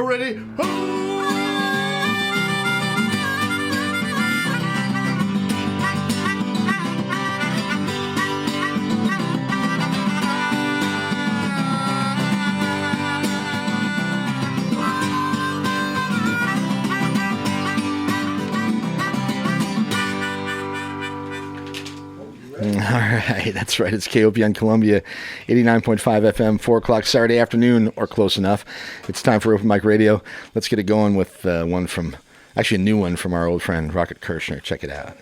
Ready? All right, that's right. It's KOPN Columbia, 89.5 FM, 4 o'clock Saturday afternoon, or close enough. It's time for Open Mic Radio. Let's get it going with a new one from our old friend, Rocket Kirchner. Check it out.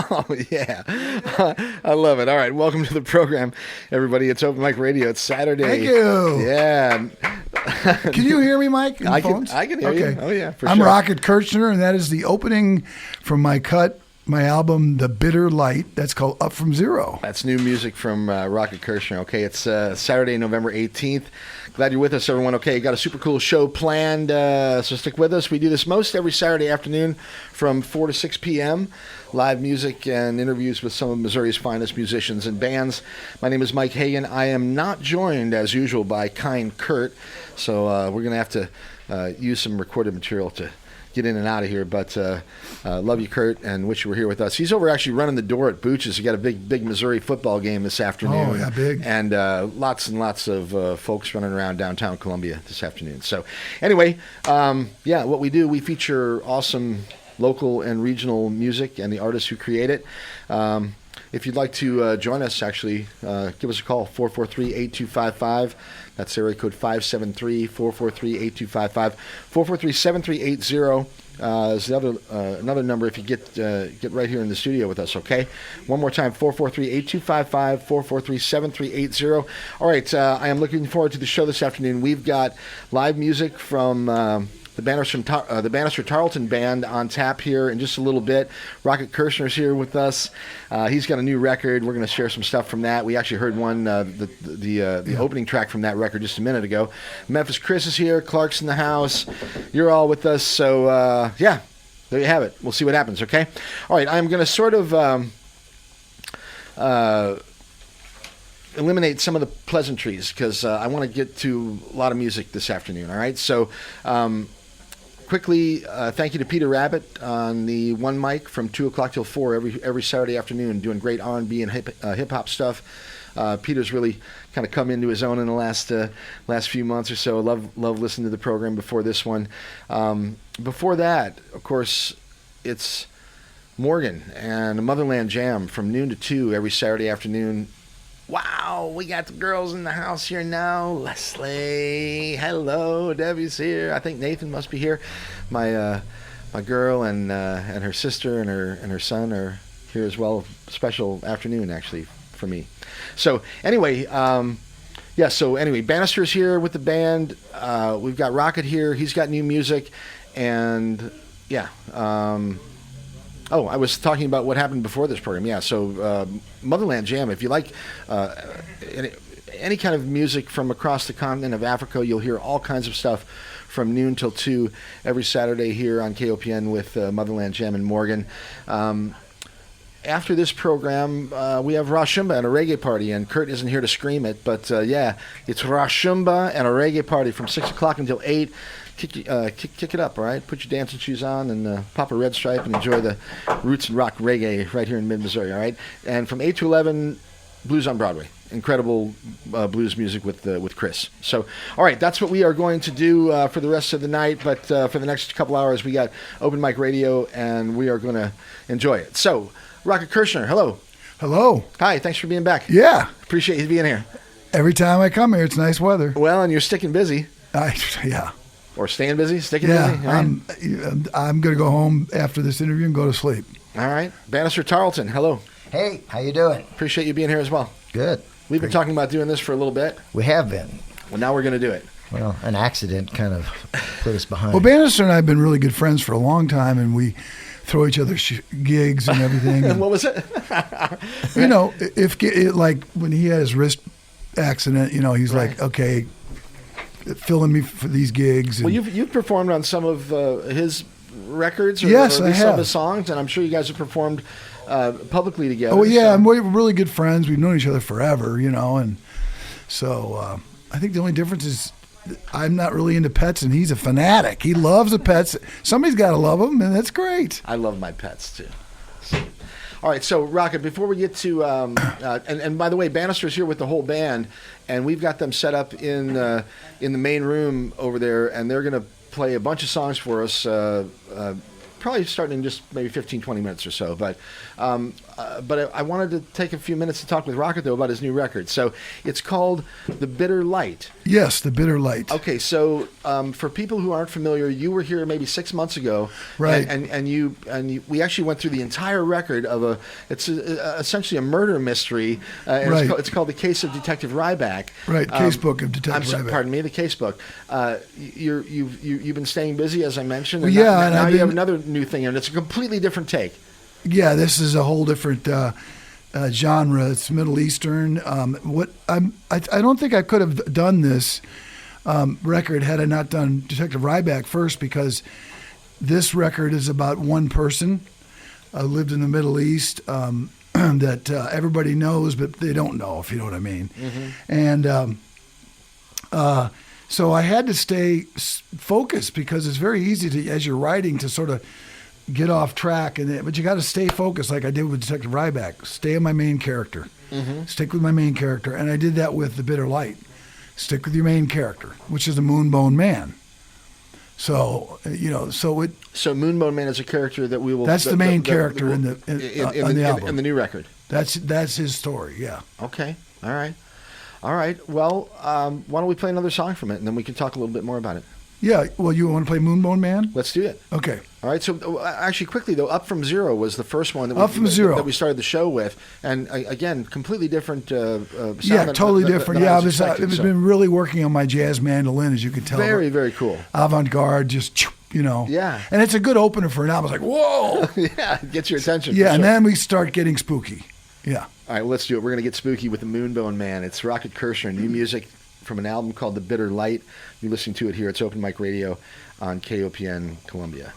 Oh, yeah. I love it. All right. Welcome to the program, everybody. It's Open Mic Radio. It's Saturday. Thank you. Yeah. Can you hear me, Mike? I can hear you. Oh, yeah, for I'm sure. Rocket Kirchner, and that is the opening from my album, The Bitter Light. That's called Up From Zero. That's new music from Rocket Kirchner. Okay, it's Saturday, November 18th. Glad you're with us, everyone. Okay, got a super cool show planned, so stick with us. We do this most every Saturday afternoon from 4 to 6 p.m. Live music and interviews with some of Missouri's finest musicians and bands. My name is Mike Hagan. I am not joined, as usual, by kind Kurt, so we're going to have to use some recorded material to get in and out of here, but love you, Kurt, and wish you were here with us. He's over actually running the door at Booch's. He got a big Missouri football game this afternoon. Oh, yeah, big. And lots and lots of folks running around downtown Columbia this afternoon. So anyway, what we do, we feature awesome local and regional music and the artists who create it. If you'd like to join us, actually, give us a call, 443-8255. That's area code 573-443-8255. 443-7380 is another number if you get right here in the studio with us, okay? One more time, 443-8255, 443-7380. All right, I am looking forward to the show this afternoon. We've got live music from the Banastre Tarleton Band on tap here in just a little bit. Rocket Kirchner's here with us. He's got a new record. We're going to share some stuff from that. We actually heard the opening track from that record just a minute ago. Memphis Chris is here. Clark's in the house. You're all with us. So, there you have it. We'll see what happens, okay? All right, I'm going to sort of eliminate some of the pleasantries because I want to get to a lot of music this afternoon, all right? So, quickly, thank you to Peter Rabbit on the one mic from 2 o'clock till 4 every Saturday afternoon, doing great R&B and hip-hop stuff. Peter's really kind of come into his own in the last few months or so. Love listening to the program before this one. Before that, of course, it's Morgan and the Motherland Jam from noon to 2 every Saturday afternoon. Wow, we got the girls in the house here now. Leslie, hello, Debbie's here. I think Nathan must be here. My girl and her sister and her son are here as well. Special afternoon actually for me. So anyway, Banastre's here with the band. We've got Rocket here. He's got new music, and I was talking about what happened before this program. Yeah, so Motherland Jam, if you like any kind of music from across the continent of Africa, you'll hear all kinds of stuff from noon till 2 every Saturday here on KOPN with Motherland Jam and Morgan. after this program, we have Rashumba and a reggae party, and Kurt isn't here to scream it, but it's Rashumba and a reggae party from 6 o'clock until 8. Kick it up, all right? Put your dancing shoes on and pop a red stripe and enjoy the roots and rock reggae right here in mid-Missouri, all right? And from 8 to 11, Blues on Broadway. Incredible blues music with Chris. So, all right, that's what we are going to do for the rest of the night. But for the next couple hours, we got open mic radio, and we are going to enjoy it. So, Rocket Kirchner, hello. Hello. Hi, thanks for being back. Yeah. Appreciate you being here. Every time I come here, it's nice weather. Well, and you're sticking busy. Yeah. Or staying busy, sticking Yeah, busy. All right. I'm going to go home after this interview and go to sleep. All right. Banastre Tarleton, hello. Hey, how you doing? Appreciate you being here as well. Good. We've been talking about doing this for a little bit. We have been. Well, now we're going to do it. Well, an accident kind of put us behind. Well, Banastre and I have been really good friends for a long time, and we throw each other gigs and everything. And what was it? You know, like when he had his wrist accident, you know, he's like, okay, filling me for these gigs. And Well, you've performed on some of his records, or, Yes, or at I least some of have. his songs, and I'm sure you guys have performed publicly together. Oh yeah, so- and we're really good friends. We've known each other forever, you know, and so I think the only difference is I'm not really into pets, and he's a fanatic. He loves the pets. Somebody's got to love them, and that's great. I love my pets too. So- all right, so Rocket, before we get to and by the way, Banastre's here with the whole band, and we've got them set up in the main room over there, and they're going to play a bunch of songs for us. Probably starting in just maybe 15, 20 minutes or so. But I wanted to take a few minutes to talk with Rocket, though, about his new record. So it's called The Bitter Light. Yes, the bitter light. Okay, so for people who aren't familiar, you were here maybe 6 months ago. Right. And we actually went through the entire record of essentially a murder mystery. And Right. it's called The Case of Detective Ryback. Right, case book of Detective Ryback. Pardon me, the case book. You've been staying busy, as I mentioned. Well, And yeah, now, and now I've you have been- another new thing, and it's a completely different take. Yeah, this is a whole different genre. It's Middle Eastern. I don't think I could have done this record had I not done Detective Ryback first, because this record is about one person lived in the Middle East that everybody knows, but they don't know, if you know what I mean. And so I had to stay focused, because it's very easy to, as you're writing, to sort of get off track, but you got to stay focused, like I did with Detective Ryback. Stay on my main character. Stick with my main character, and I did that with The Bitter Light. Stick with your main character, which is the Moonbone Man. So so Moonbone Man is a character that we will. that's the main character in the album. In the new record. That's his story. Yeah. Okay. All right. Well, why don't we play another song from it, and then we can talk a little bit more about it. Yeah. Well, you want to play Moonbone Man? Let's do it. Okay. All right. So, actually, quickly though, Up From Zero was the first one Up From Zero. that we started the show with, and again, completely different sound. Yeah, totally different. Than I Yeah, was expecting, I've so. been really working on my jazz mandolin, as you can tell. Very, very cool. Avant-garde, just, you know. Yeah. And it's a good opener for an album. It's like, whoa. Yeah, it gets your attention. Yeah, for and sure. then we start getting spooky. Yeah. All right, well, let's do it. We're going to get spooky with the Moonbone Man. It's Rocket Kirchner, new music from an album called The Bitter Light. You're listening to it here. It's Open Mic Radio on KOPN Columbia.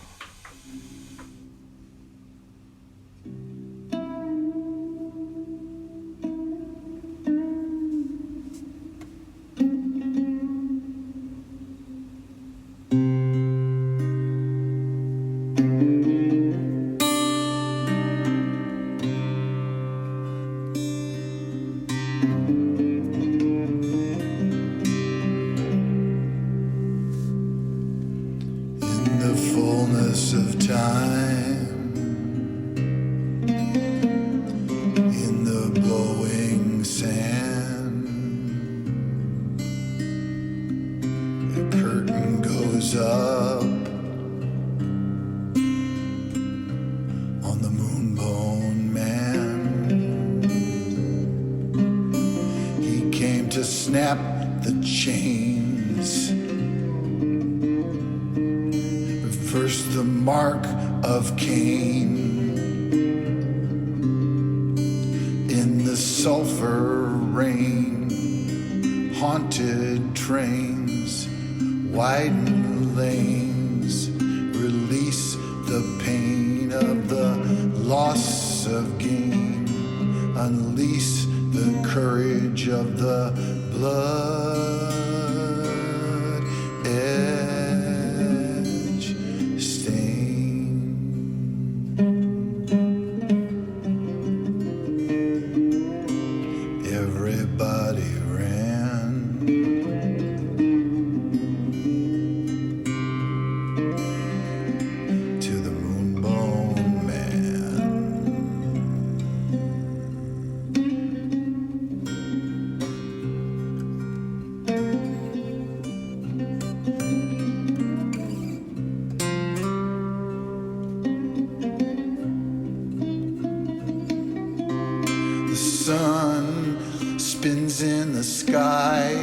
In the fullness of time, in the blowing sand, the curtain goes up on the Moonbone Man. He came to snap the chains. First the mark of Cain in the sulfur rain, haunted trains, widen lanes, release the pain of the loss of gain. Unleash the courage of the blood edge stain. Everybody ran to the Moonbone Man. The sun spins in the sky.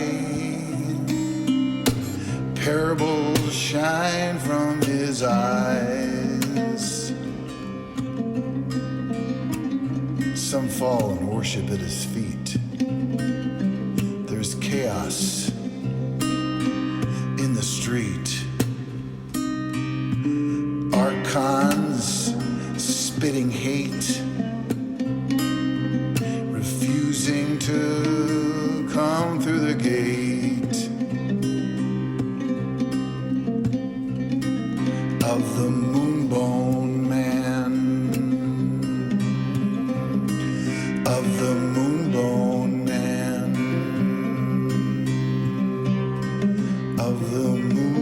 Parables shine from his eyes. Some fall and worship at his feet. There's chaos in the street. Archons spitting hate, refusing to come through the gate of the Moonbone Man, of the Moonbone Man, of the Moonbone.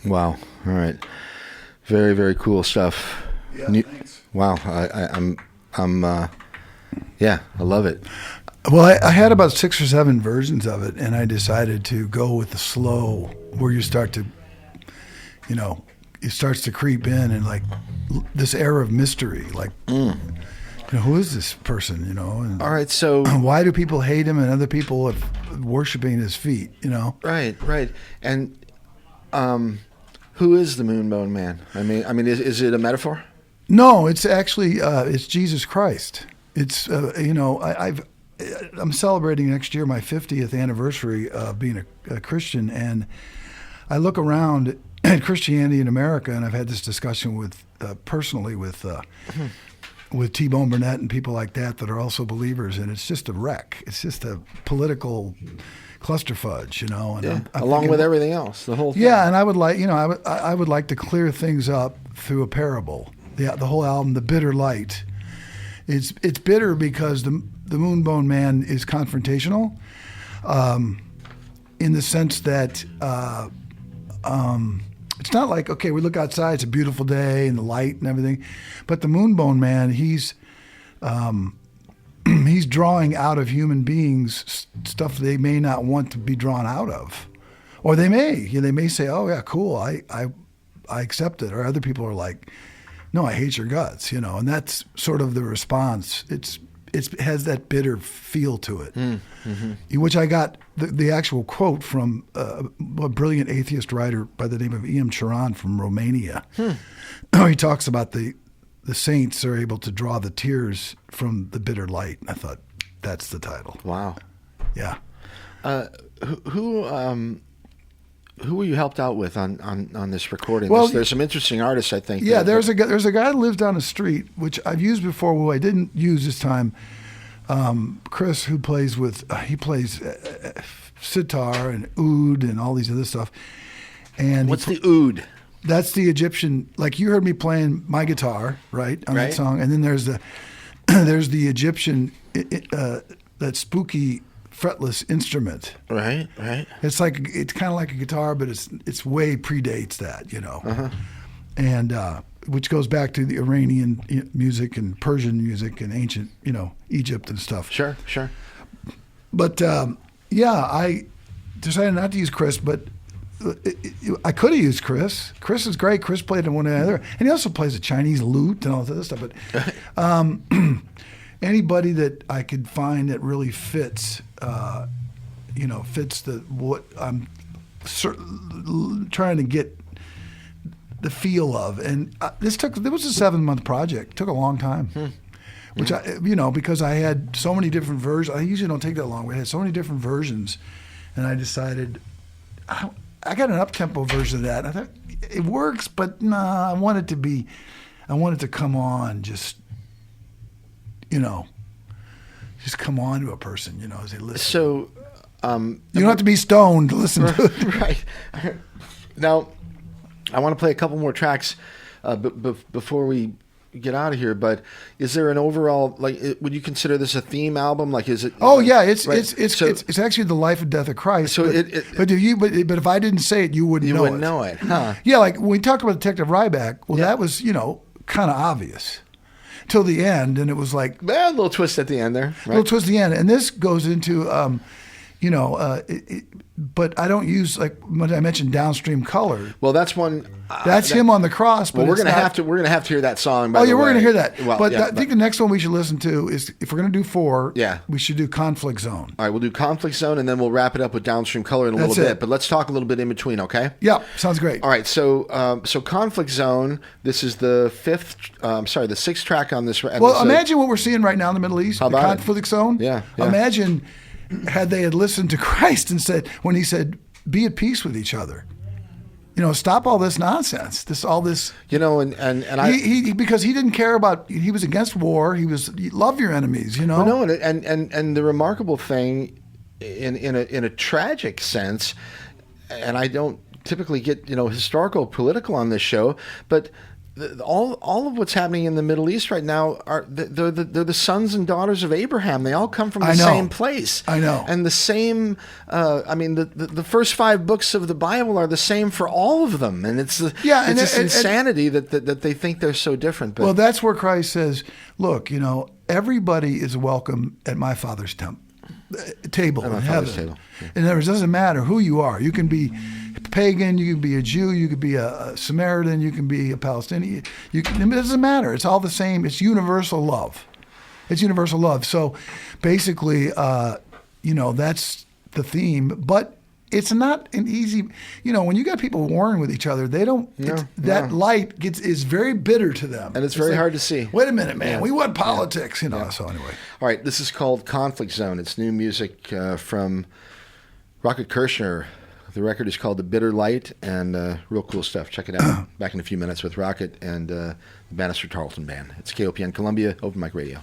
Wow. All right. Very, very cool stuff. Yeah, thanks. Wow. Yeah, I love it. Well, I had about 6 or 7 versions of it, and I decided to go with the slow, where you start to, it starts to creep in, and like this air of mystery, like, who is this person, And All right. So why do people hate him and other people are worshiping his feet, Right. And who is the Moonbone Man? I mean, is it a metaphor? No, it's actually it's Jesus Christ. It's I'm celebrating next year my 50th anniversary of being a Christian, and I look around at Christianity in America, and I've had this discussion with personally with T-Bone Burnett and people like that are also believers, and it's just a wreck. It's just a political clusterfudge, And I'm along thinking, with everything else, the whole thing. yeah, and I would like, I would like to clear things up through a parable. The whole album, The Bitter Light. It's bitter because the Moonbone Man is confrontational, in the sense that it's not like, okay, we look outside, it's a beautiful day and the light and everything, but the Moonbone Man, he's drawing out of human beings stuff they may not want to be drawn out of, or they may say, oh yeah, cool, I accept it, or other people are like, no, I hate your guts, and that's sort of the response. It has that bitter feel to it, which I got the actual quote from a brilliant atheist writer by the name of E.M. Charan from Romania. He talks about the saints are able to draw the tears from the bitter light. And I thought, that's the title. Wow. Yeah. Who were you helped out with on this recording? Well, there's some interesting artists, I think. Yeah, there's a guy that lives down the street, which I've used before, who I didn't use this time. Chris, who plays sitar and oud and all these other stuff. And what's the oud? That's the Egyptian. Like you heard me playing my guitar, right, on that song, and then there's the Egyptian, that spooky fretless instrument. Right. It's kind of like a guitar, but it's way predates that, and which goes back to the Iranian music and Persian music and ancient, Egypt and stuff. Sure. But I decided not to use Chris, but I could have used Chris. Chris is great. Chris played in one or the other, and he also plays a Chinese lute and all this other stuff. But anybody that I could find that really fits, fits what I'm trying to get the feel of. And it was a 7-month project. It took a long time. Which because I had so many different versions. I usually don't take that long. We had so many different versions, and I decided I got an up-tempo version of that. I thought it works, but nah, I want it to come on, just come on to a person, as they listen. So, you don't have to be stoned to listen to it. Right. Now, I want to play a couple more tracks before we get out of here. But is there an overall, would you consider this a theme album? Like, is it? Oh yeah, it's right. it's actually the life and death of Christ. So but if I didn't say it, you wouldn't know it. You wouldn't know it, huh? Yeah, like when we talked about Detective Ryback. Well, that was kind of obvious till the end, and it was like a little twist at the end there. Right? A little twist at the end, and this goes into but I don't use, like when I mentioned Downstream Color. Well, that's one. That's him on the cross. But well, we're gonna have to hear that song. We're gonna hear that. Well, but I think the next one we should listen to is, if we're gonna do 4, yeah, we should do Conflict Zone. All right, we'll do Conflict Zone, and then we'll wrap it up with Downstream Color in a little bit. But let's talk a little bit in between, okay? Yeah, sounds great. All right, so Conflict Zone. This is the 6th track on this. Well, imagine what we're seeing right now in the Middle East. How about the Conflict Zone. Yeah. Imagine had they had listened to Christ and said, when he said, "Be at peace with each other." Stop all this nonsense. Because he didn't care about. He was against war. He love your enemies. Well, no, and the remarkable thing, in a tragic sense, and I don't typically get historical political on this show, but all of what's happening in the Middle East right now they're the sons and daughters of Abraham. They all come from the same place. I know. And the same. The first 5 books of the Bible are the same for all of them, and it's this insanity that they think they're so different. But, well, that's where Christ says, "Look, everybody is welcome at my Father's table in heaven." Table. Yeah. In other words, it doesn't matter who you are. You can be pagan, you can be a Jew, you could be a Samaritan, you can be a Palestinian. It doesn't matter. It's all the same. It's universal love. So basically, that's the theme. But it's not an easy. When you got people warring with each other, they don't. Light is very bitter to them, and it's very hard to see. Wait a minute, man. Yeah. We want politics, So anyway. All right, this is called Conflict Zone. It's new music from Rocket Kirchner. The record is called The Bitter Light, and real cool stuff. Check it out. Back in a few minutes with Rocket and the Banastre Tarleton Band. It's KOPN Columbia, Open Mic Radio.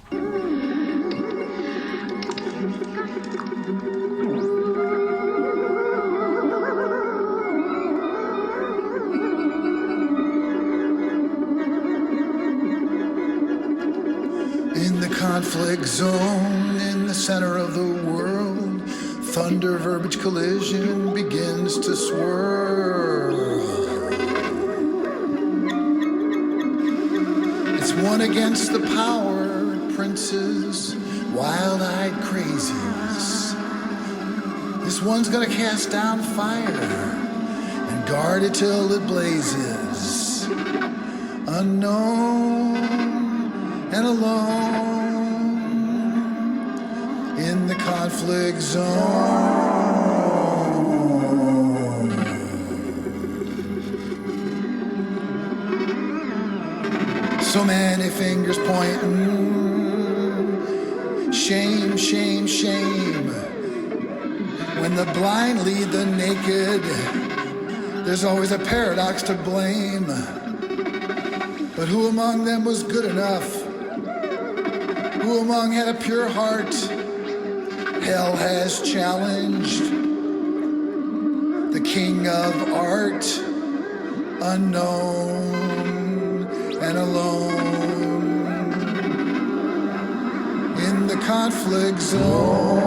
In the conflict zone, in the center of the world, thunder verbiage collision begins to swirl. It's one against the power, princes, wild-eyed crazies. This one's gonna cast down fire and guard it till it blazes. Unknown and alone in the conflict zone. So many fingers pointing, shame, shame, shame. When the blind lead the naked, there's always a paradox to blame. But who among them was good enough? Who among had a pure heart? Hell has challenged the king of art, unknown and alone in the conflict zone.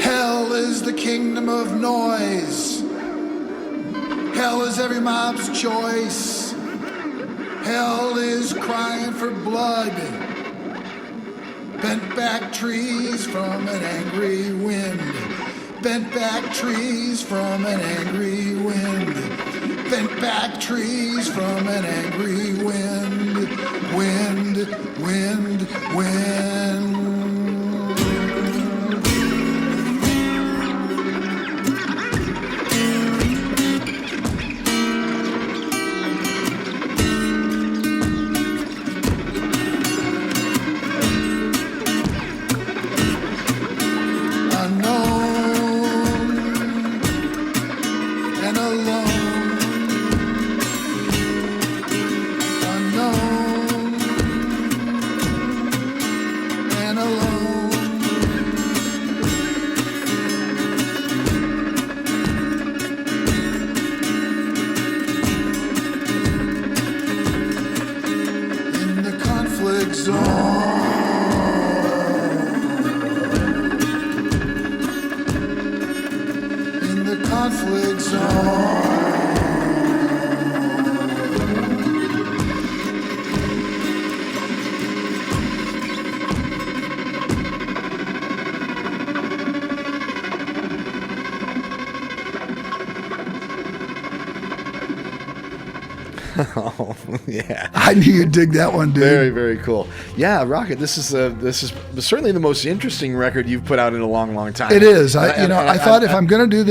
Hell is the kingdom of noise. Hell is every mob's choice. Hell is crying for blood. Bent back trees from an angry wind. Bent back trees from an angry wind. Bent back trees from an angry wind. Wind, wind, wind. Conflict zone. Oh, yeah. I knew you'd dig that one, dude. Very, very cool. Yeah, Rocket. This is certainly the most interesting record you've put out in a long, long time. It is. I thought if I'm going to do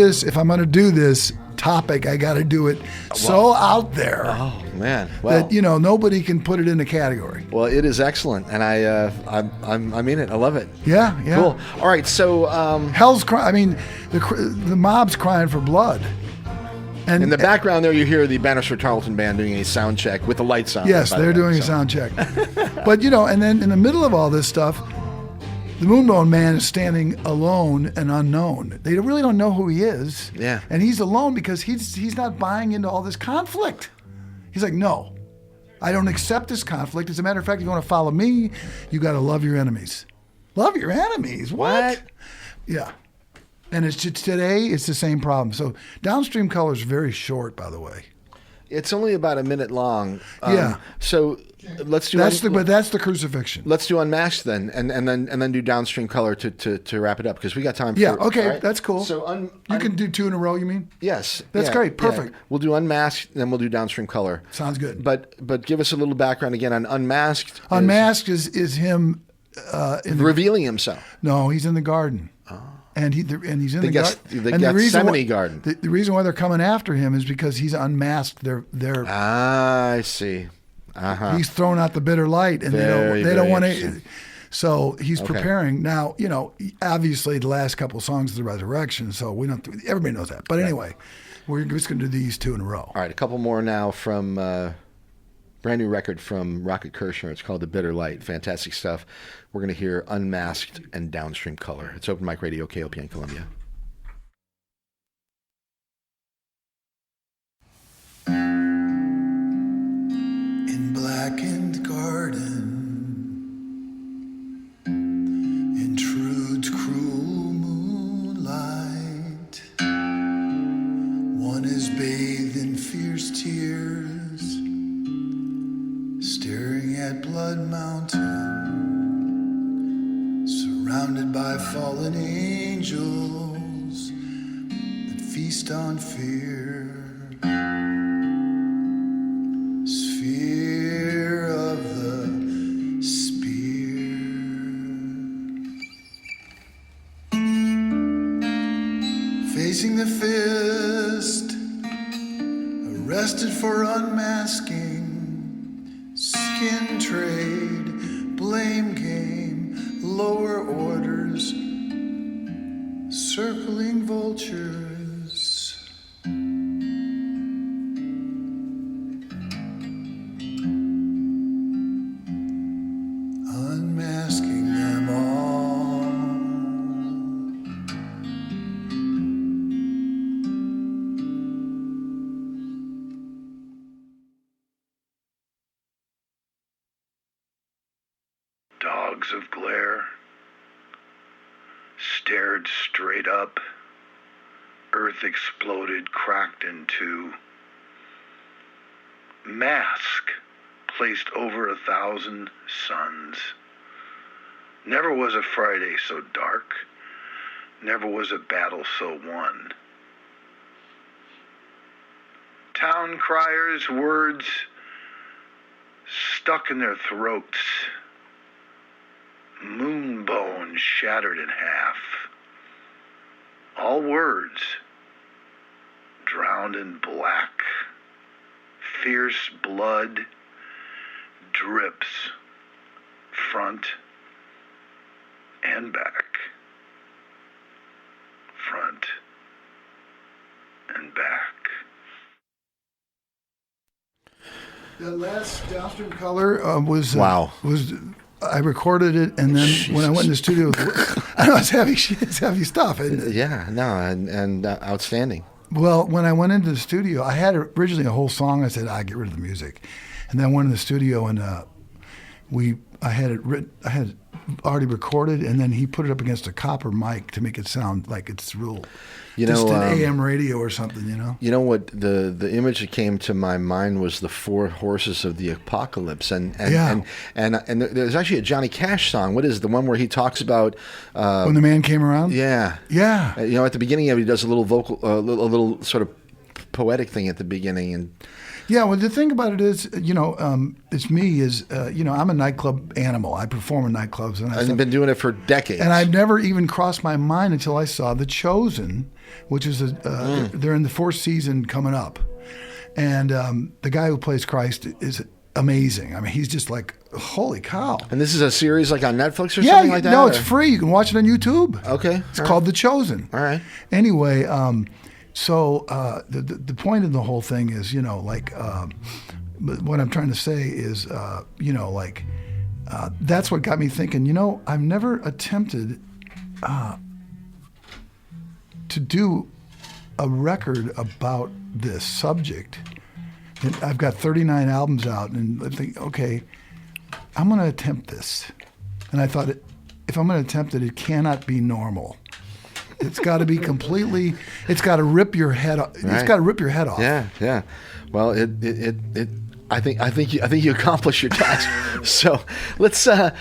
this topic, I got to do it so out there. Oh man, well, that nobody can put it in a category. Well, it is excellent, and I mean it. I love it. Yeah. Cool. All right, so hell's crying. I mean, the mob's crying for blood. And in the background there, you hear the Banastre Tarleton band doing a sound check with the lights on. Yes, they're doing a sound check. But and then in the middle of all this stuff, the Moonbone Man is standing alone and unknown. They really don't know who he is. Yeah. And he's alone because he's not buying into all this conflict. He's like, no, I don't accept this conflict. As a matter of fact, if you want to follow me, you got to love your enemies. Love your enemies? What? Yeah. And it's just today, it's the same problem. So Downstream Color is very short, by the way. It's only about a minute long. Yeah. So let's do but that's the crucifixion. Let's do Unmasked then, and then do Downstream Color to wrap it up because we got time. Yeah. For, okay, right? that's cool. So you can do two in a row. You mean? Yes. That's great. Perfect. Yeah. We'll do Unmasked, then we'll do Downstream Color. Sounds good. But give us a little background again on Unmasked. Unmasked is him revealing himself. No, he's in the garden. Oh. And he's in the garden. The Gethsemane garden. The reason why they're coming after him is because he's unmasked their. I see. Uh-huh. He's thrown out the bitter light, and they don't want to. So he's preparing now. Obviously the last couple of songs of the Resurrection. So we don't. Everybody knows that. But anyway, we're just going to do these two in a row. All right, a couple more now from brand new record from Rocket Kirchner. It's called The Bitter Light. Fantastic stuff. We're going to hear Unmasked and Downstream Color. It's Open Mic Radio, KOPN Columbia. In blackened garden intrudes cruel moonlight. One is bathed in fierce tears, staring at Blood Mountain, surrounded by fallen angels that feast on fear. Sphere of the spear. Facing the fist, arrested for unmasking, skin trade, blame game, lower orders, circling vultures. Unmasking them all. Dogs of glare stared straight up. Earth exploded, cracked in two. Mask placed over 1,000 suns. Never was a Friday so dark. Never was a battle so won. Town criers' words stuck in their throats. Moon bones shattered in half. All words drowned in black. Fierce blood drips front and back. Front and back. The last Downstream Color was Wow. I recorded it, and then when I went in the studio, I know it's heavy stuff. And outstanding. Well, when I went into the studio, I had originally a whole song. I said, "I get rid of the music," and then went in the studio and I had it already recorded, and then he put it up against a copper mic to make it sound like it's real, just an AM radio or something, you know. You know what? The image that came to my mind was the Four Horses of the Apocalypse, and there's actually a Johnny Cash song. What is it? The one where he talks about When the Man Came Around? Yeah. Yeah. At the beginning of it, he does a little vocal, a little sort of poetic thing at the beginning, and Yeah, well, the thing about it is, it's me. I'm a nightclub animal. I perform in nightclubs, and I've been doing it for decades. And I've never even crossed my mind until I saw The Chosen, which is they're in the fourth season coming up, and the guy who plays Christ is amazing. I mean, he's just like, holy cow! And this is a series like on Netflix or something like that? No, it's free. You can watch it on YouTube. Okay, it's called The Chosen. All right. Anyway. So the point of the whole thing is, what I'm trying to say is, that's what got me thinking, I've never attempted to do a record about this subject. And I've got 39 albums out, and I think, okay, I'm going to attempt this. And I thought, if I'm going to attempt it, it cannot be normal. It's got to be completely. It's got to rip your head off. Right. It's got to rip your head off. Yeah. Well, I think you accomplished your task. So let's say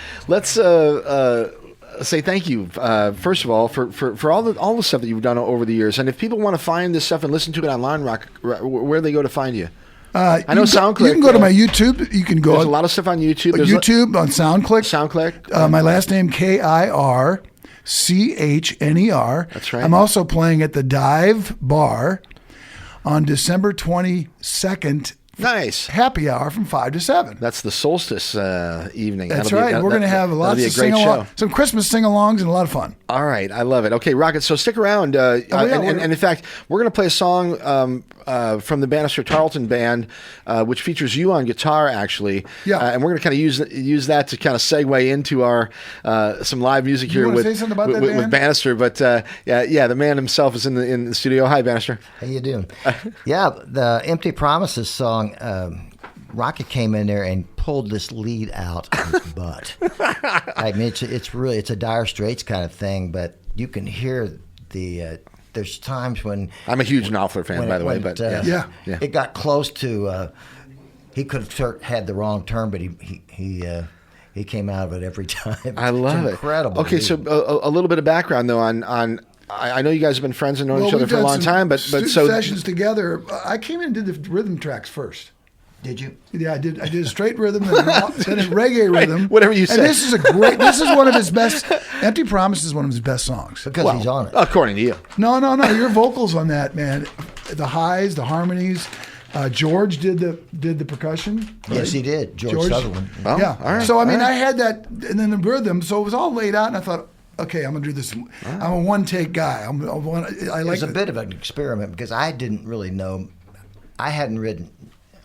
thank you first of all for all the stuff that you've done over the years. And if people want to find this stuff and listen to it online, where do they go to find you? I know SoundClick. You can go to my YouTube. You can go. There's a lot of stuff on YouTube. There's YouTube on SoundClick. SoundClick. My last name KirChner. That's right. I'm also playing at the Dive Bar on December 22nd. Nice. Happy hour from 5 to 7. That's the solstice evening. That's right. We're going to have lots of sing-along, some Christmas sing-alongs and a lot of fun. All right. I love it. Okay, Rocket, so stick around. And in fact, we're going to play a song from the Banastre Tarleton Band, which features you on guitar, actually. Yeah. And we're going to kind of use that to kind of segue into our some live music here with Banastre. But the man himself is in the studio. Hi, Banastre. How you doing? Yeah, the Empty Promises song, Rocket came in there and pulled this lead out of his butt. I mean, it's a Dire Straits kind of thing, but you can hear the. There's times when I'm a huge Knopfler fan, by the way, but it got close to. He could have had the wrong turn, but he came out of it every time. I love it. Incredible. Okay, so a little bit of background though on. I know you guys have been friends and known each other for a long time, but sessions together. I came in and did the rhythm tracks first. Did you? Yeah, I did. I did a straight rhythm and then a reggae rhythm. Whatever you say. And this is one of his best. Empty Promise is one of his best songs. Because he's on it. According to you. No. Your vocals on that, man. The highs, the harmonies. George did the percussion. Right? Yes, he did. George Sutherland. Oh, yeah. All right. So I mean, I had that, and then the rhythm. So it was all laid out, and I thought, okay, I'm gonna do this. I'm a one-take guy. It was a bit of an experiment because I didn't really know. I hadn't written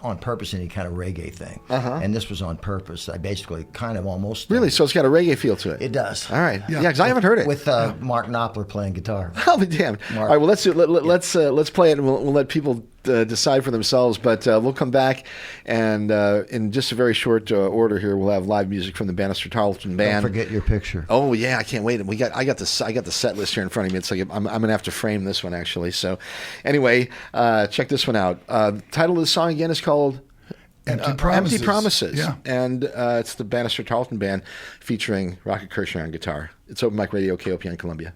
on purpose any kind of reggae thing, and this was on purpose. I basically kind of almost really. So it's got a reggae feel to it. It does. All right. Yeah, because I haven't heard it with Mark Knopfler playing guitar. I'll be damned. All right. Well, let's play it, and we'll let people decide for themselves. But we'll come back, and in just a very short order here, we'll have live music from the Banastre Tarleton Band. Don't forget your picture. Oh yeah, I can't wait. I got the set list here in front of me. It's like I'm gonna have to frame this one actually. So anyway, check this one out. The title of the song again is called Empty Promises. Empty Promises. Yeah. And it's the Banastre Tarleton Band featuring Rocket Kirchner on guitar. It's Open Mic Radio, KOPN Columbia.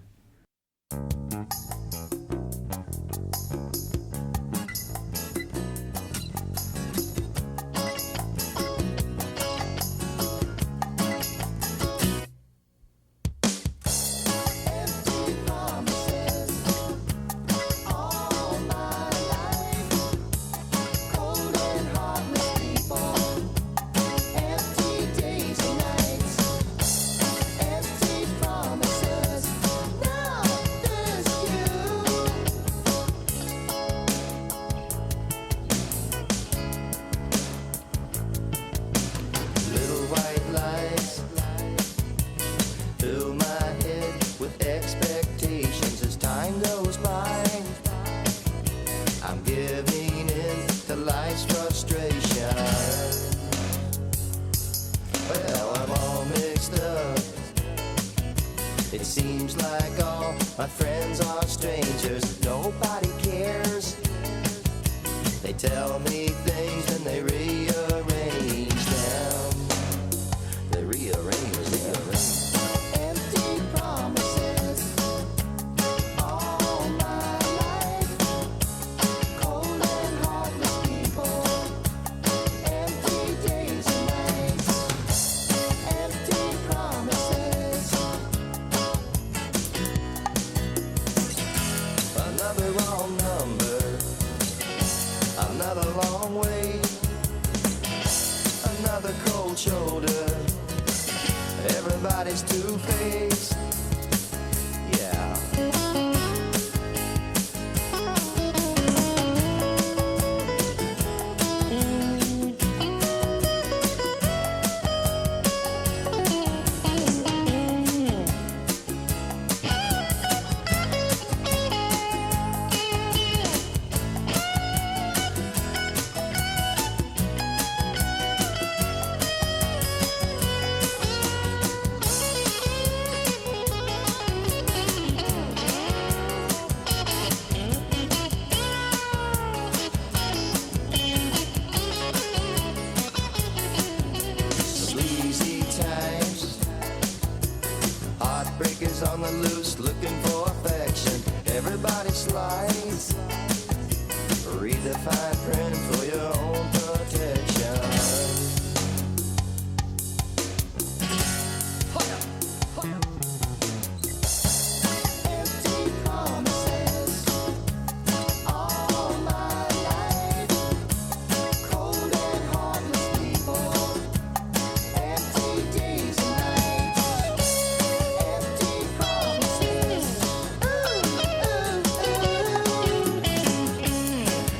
On the loose, looking for affection. Everybody slides. Read the fine print for your own protection. Empty promises all my life. Cold and heartless people. Empty days and nights. Empty promises.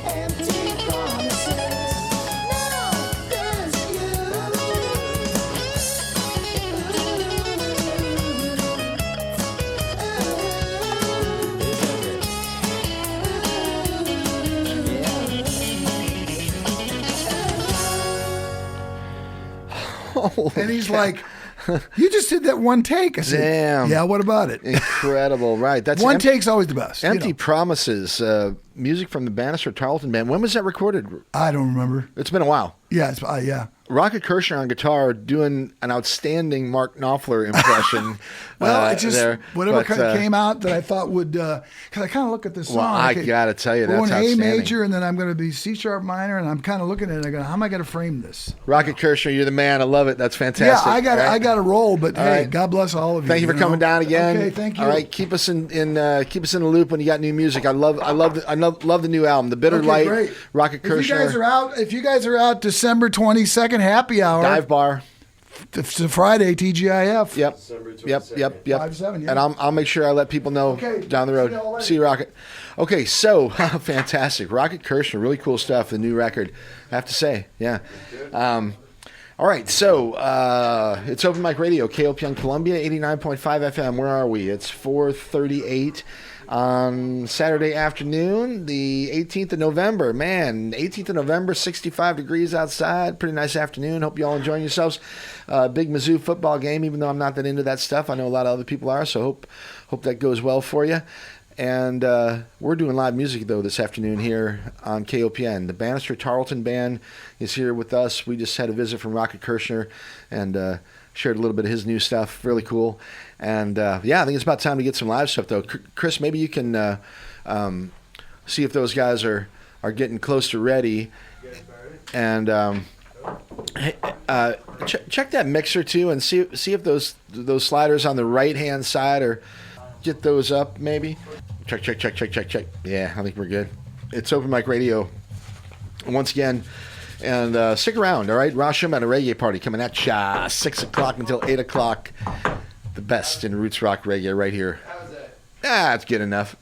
Empty promises. Now there's And he's like, you just did that one take. I said, Damn. yeah, what about it? Incredible. Right. That's One take's always the best. Empty Promises. Music from the Banastre Tarleton Band. When was that recorded? I don't remember. It's been a while. Yeah, yeah. Rocket Kirchner on guitar doing an outstanding Mark Knopfler impression. Well, it just there. whatever But, kind of came out that I thought would, because I kind of look at this song. Well, I okay, got to tell you, we're that's going A outstanding. major, and then I'm going to be C sharp minor, and I'm kind of looking at it. I go, how am I going to frame this? Rocket Kirchner, you're the man. I love it. That's fantastic. Yeah, I got Right? I got to roll, but hey, right. God bless all of you. Thank you for know? coming down again. Okay, thank you. All right, keep us in the loop when you got new music. I love the new album, The Bitter Okay, Light. great. Rocket Kirchner. If you guys are out December 22nd, happy hour. Dive Bar. It's a Friday, TGIF. Yep. Yep. 5 to 7, yeah. And I'll make sure I let people know Okay. down the See road. y'all later. See you, Rocket. Okay, so fantastic. Rocket Kirchner, really cool stuff. The new record, I have to say. Yeah. All right, so it's Open Mic Radio, KOPN Columbia, 89.5 FM. Where are we? It's 4:38 on Saturday afternoon, the 18th of November. Man, 18th of November, 65 degrees outside. Pretty nice afternoon. Hope you all enjoying yourselves. Big Mizzou football game, even though I'm not that into that stuff. I know a lot of other people are, so hope that goes well for you. And we're doing live music, though, this afternoon here on KOPN. The Banastre Tarleton Band is here with us. We just had a visit from Rocket Kirchner and shared a little bit of his new stuff. Really cool. And, yeah, I think it's about time to get some live stuff, though. Chris, maybe you can see if those guys are getting close to ready. And check that mixer, too, and see if those sliders on the right-hand side are... Get those up, maybe. Check. Yeah, I think we're good. It's Open Mic Radio once again. And stick around, all right? Rasham at a reggae party coming at ya 6 o'clock until 8 o'clock. The best in roots rock reggae right here. How was that? That's good enough.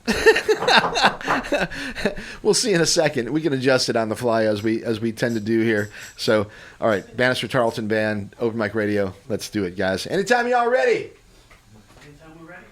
We'll see in a second. We can adjust it on the fly as we tend to do here. So, all right, Banastre Tarleton Band, Open Mic Radio. Let's do it, guys. Anytime y'all ready. Anytime we're ready.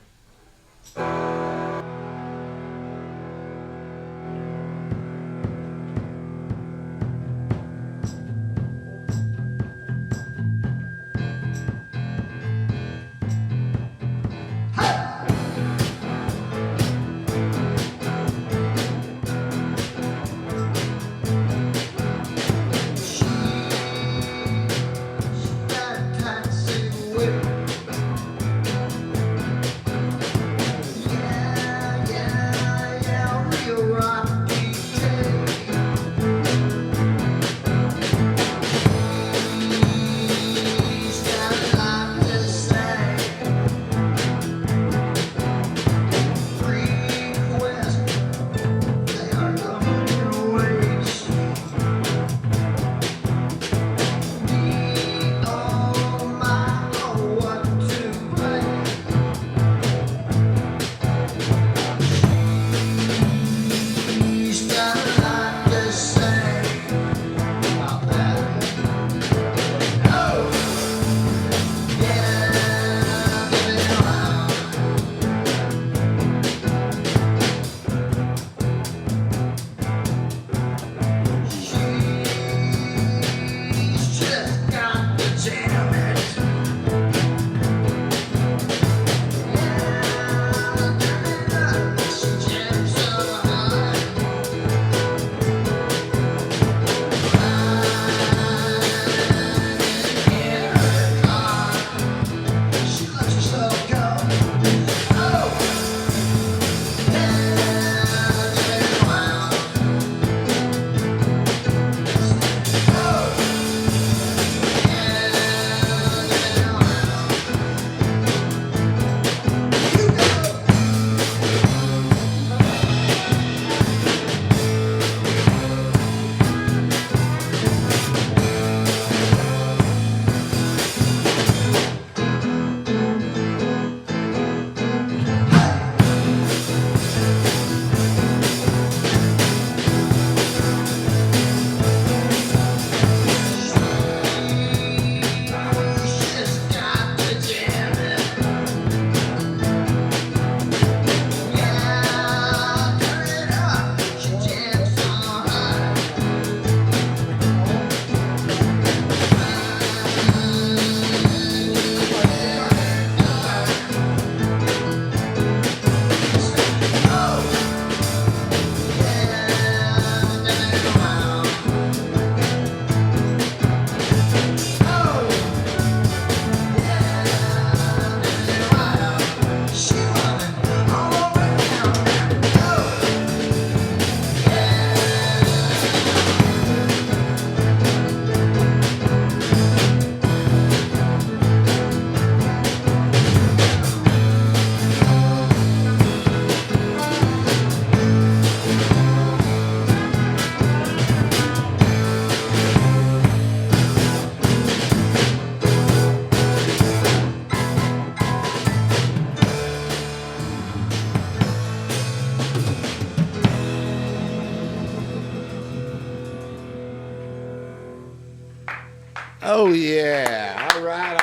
Oh, yeah. All right.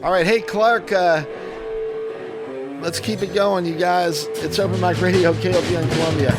All right. Hey, Clark, let's keep it going, you guys. It's Open Mic Radio, KOPN in Columbia.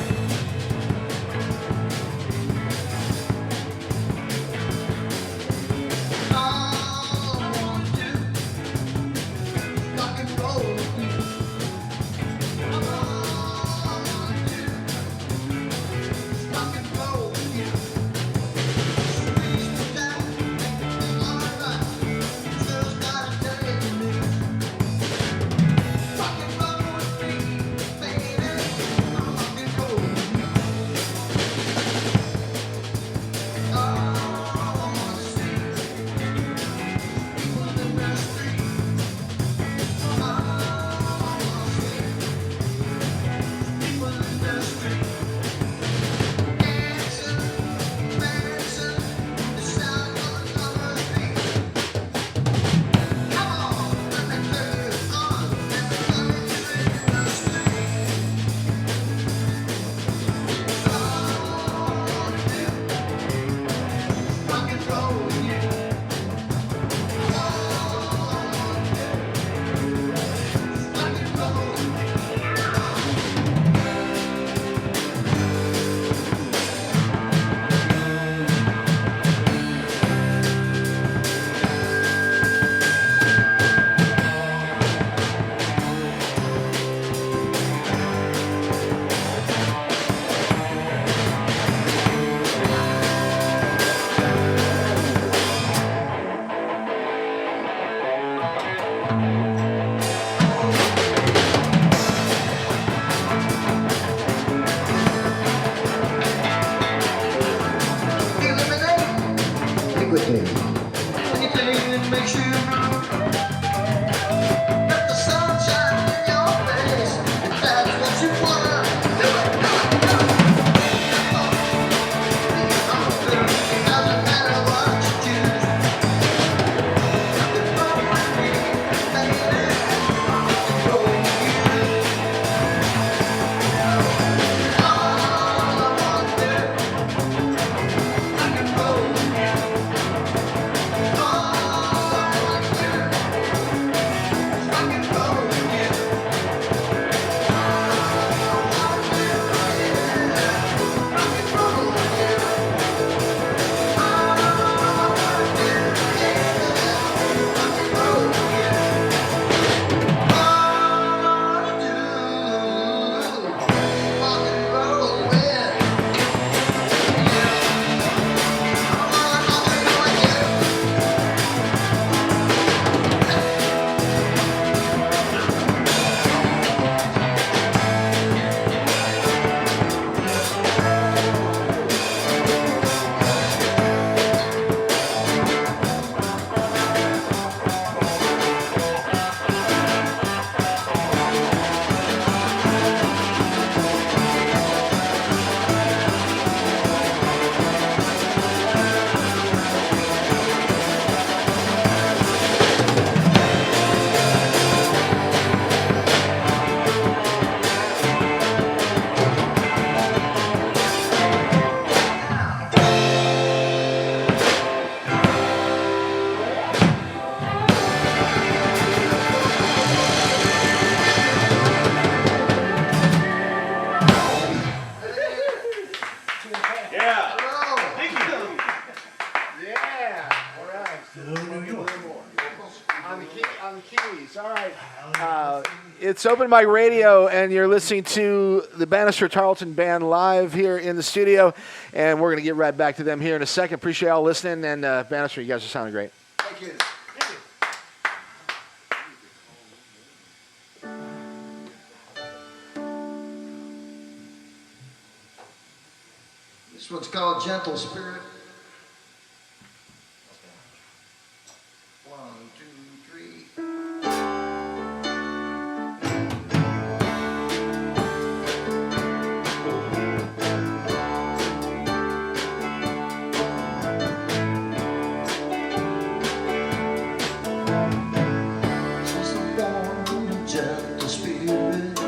It's Open Mic Radio, and you're listening to the Banastre Tarleton Band live here in the studio, and we're going to get right back to them here in a second. Appreciate y'all listening, and Banastre, you guys are sounding great. Thank you. This one's called Gentle Spirit. 1, 2, 3. She's a warm and gentle spirit,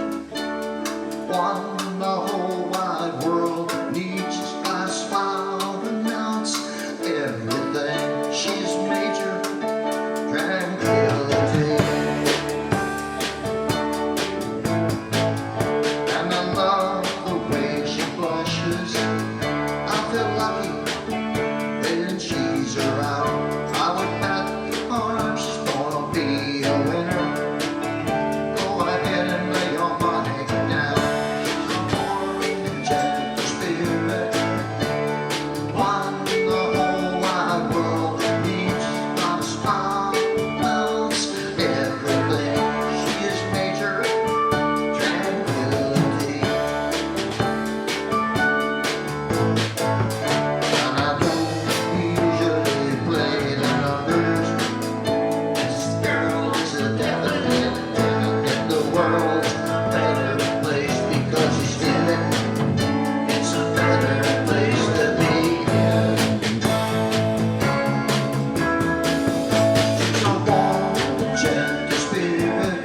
one the whole wide world needs. She's got a smile to announce everything. She's major tranquility, and I love the way she blushes. I feel lucky when she's around. I would bet on she's gonna be a winner. Go ahead and lay your money down. She's a warm and gentle spirit, one the whole wide world needs. Got a smile, loves everything. She is major tranquility, and I don't usually play the numbers. This girl is a definite tenant in the world's better place because she's in it. It's a better place to be in. She's a warm and gentle spirit.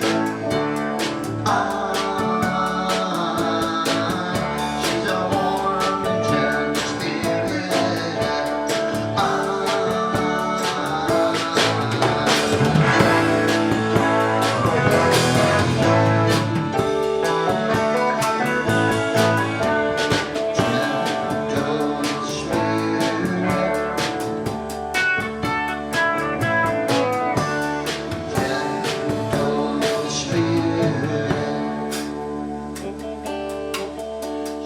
She's a warm and gentle spirit. Gentle spirit. Gentle spirit.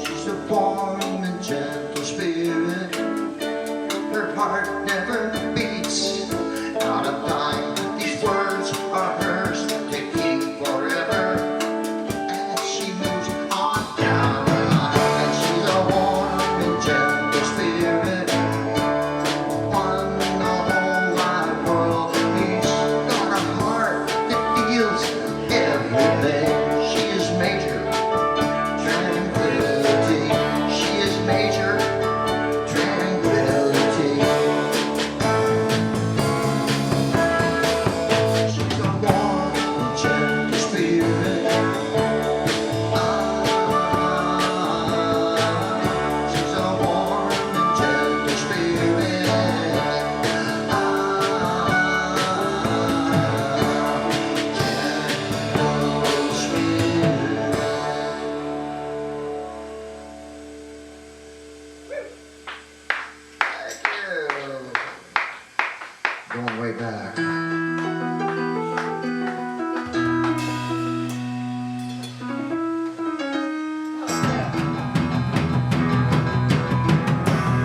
She's a warm and gentle spirit. Her heart never beats out of time. These words are hers to keep forever as she moves on down the line. And she's a warm and gentle spirit, one the whole wide world needs. Got a heart that feels everything. She is major tranquility. She is major tranquility. She's a warm and gentle spirit. She's a warm and gentle spirit. Gentle spirit. Thank you. Going way back.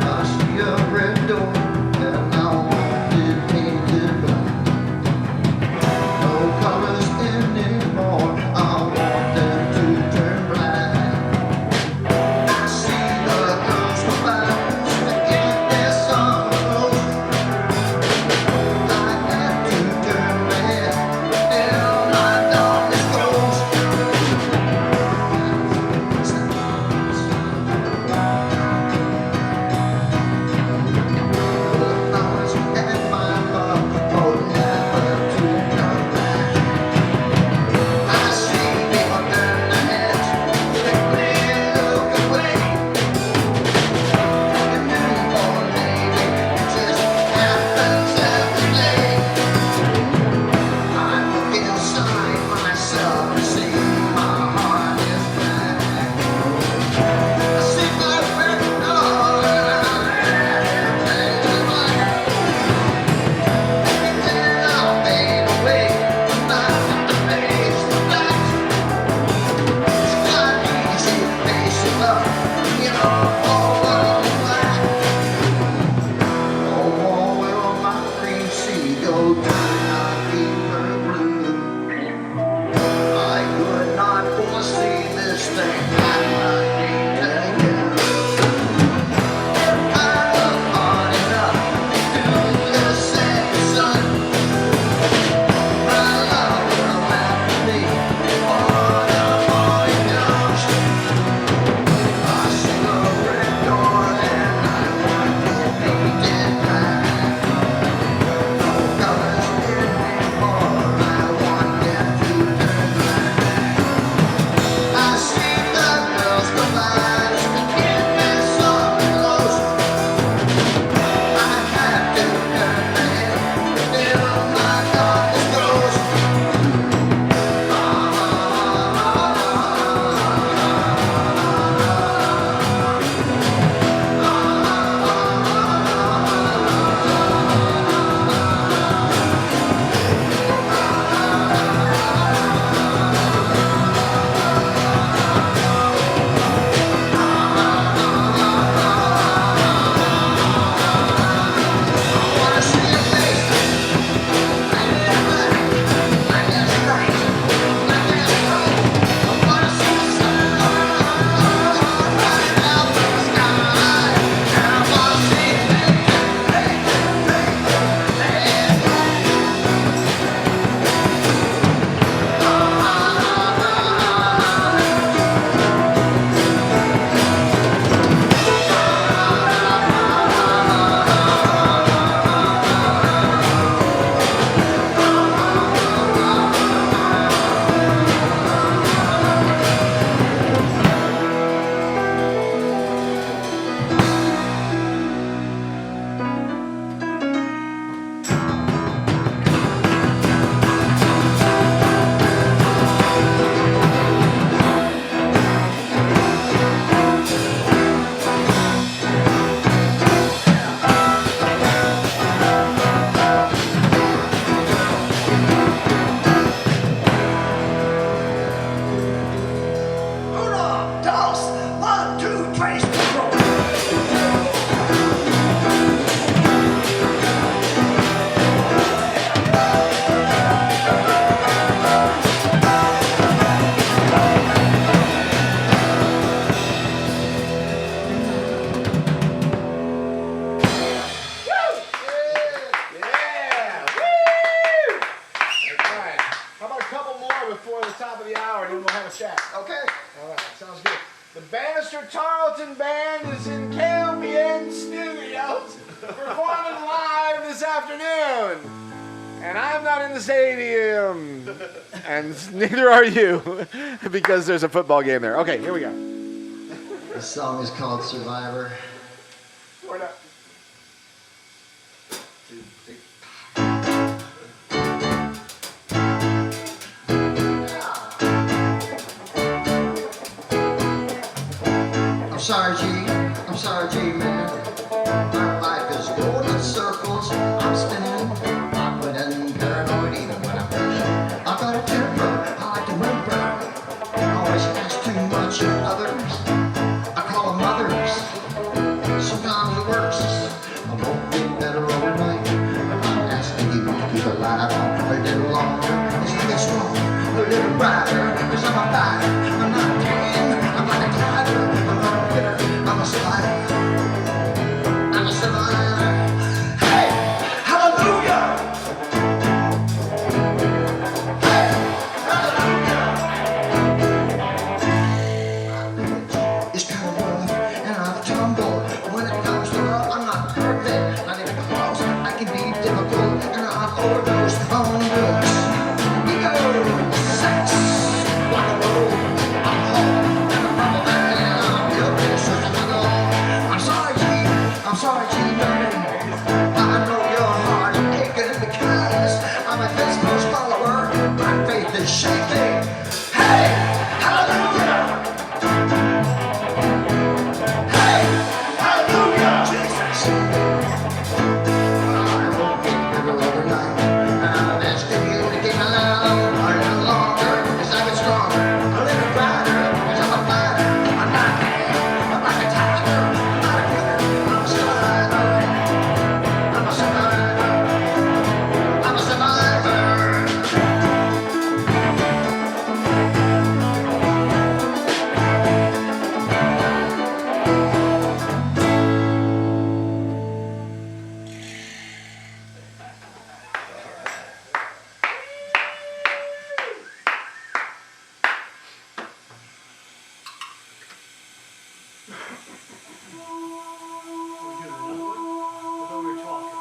I see a red door and I want it painted black. No colors anymore, I want them to turn black. I see the girls go by, they get their summer clothes. I had praise the Lord. Yeah! Woo! All right. How about a couple more before the top of the hour, and then we'll have a chat. Okay. All right, sounds good. The Banastre Tarleton Band is in KLBN Studios performing live this afternoon. And I'm not in the stadium. And neither are you, because there's a football game there. Okay, here we go. This song is called Survivor. Word up. I'm sorry, G, man. My life is going in circles. I'm spinning, I'm winning, paranoid even when I'm hurt. I've got a temper, I like to whimper. Always ask too much of others. I call them mothers. Sometimes it works. I won't get better overnight. I'm asking you to keep alive a little longer. Let's get strong, a little brighter. Cause I'm a fighter, I'm not tame. I'm like a tiger, I'm not a quitter. I'm a survivor. I'm a survivor. Hey, hallelujah. Hey, hallelujah. My image is kind of rough and I've tumbled. When it comes to love, I'm not perfect. Not even close. I can be difficult and I've overdosed on drugs. Ego, sex, rock and roll, alcohol, and a problem that I'm guilty. I'm sorry, G, man. I know your heart is aching because I'm a Facebook follower. My faith is shaking. Hey, hallelujah. Hey, hallelujah. Jesus. I won't get better overnight. I'm asking you to keep alive a little longer as I get stronger. A little brighter as I'm a fighter. I'm not dead. I'm like a tiger. I'm not a quitter. I'm a survivor. I'm a survivor. I'm a survivor. We doing another one? I thought we were talking.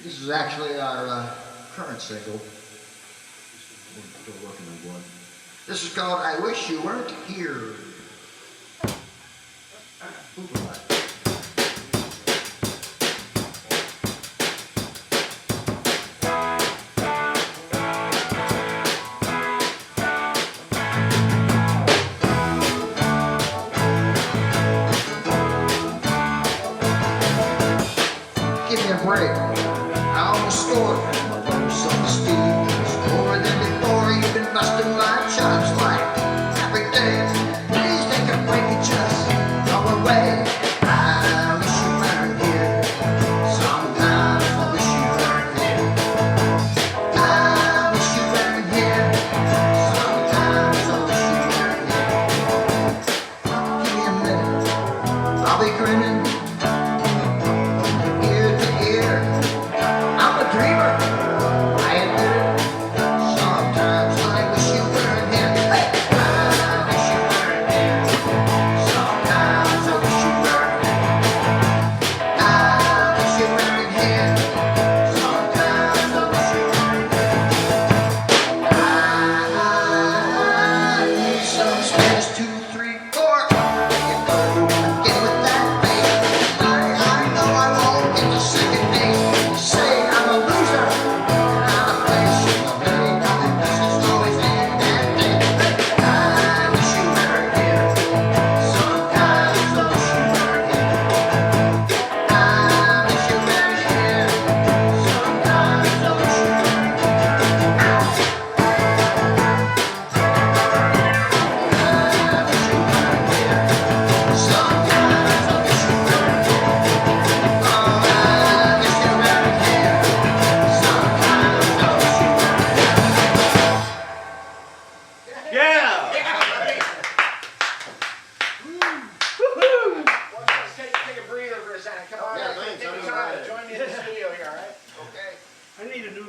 This is actually our current single. We're still working on one. This is called I Wish You Weren't Here. Give me a break. I almost scored my low self-esteem. More than before, you've been busting my chops like every day. Please take a break and just go away.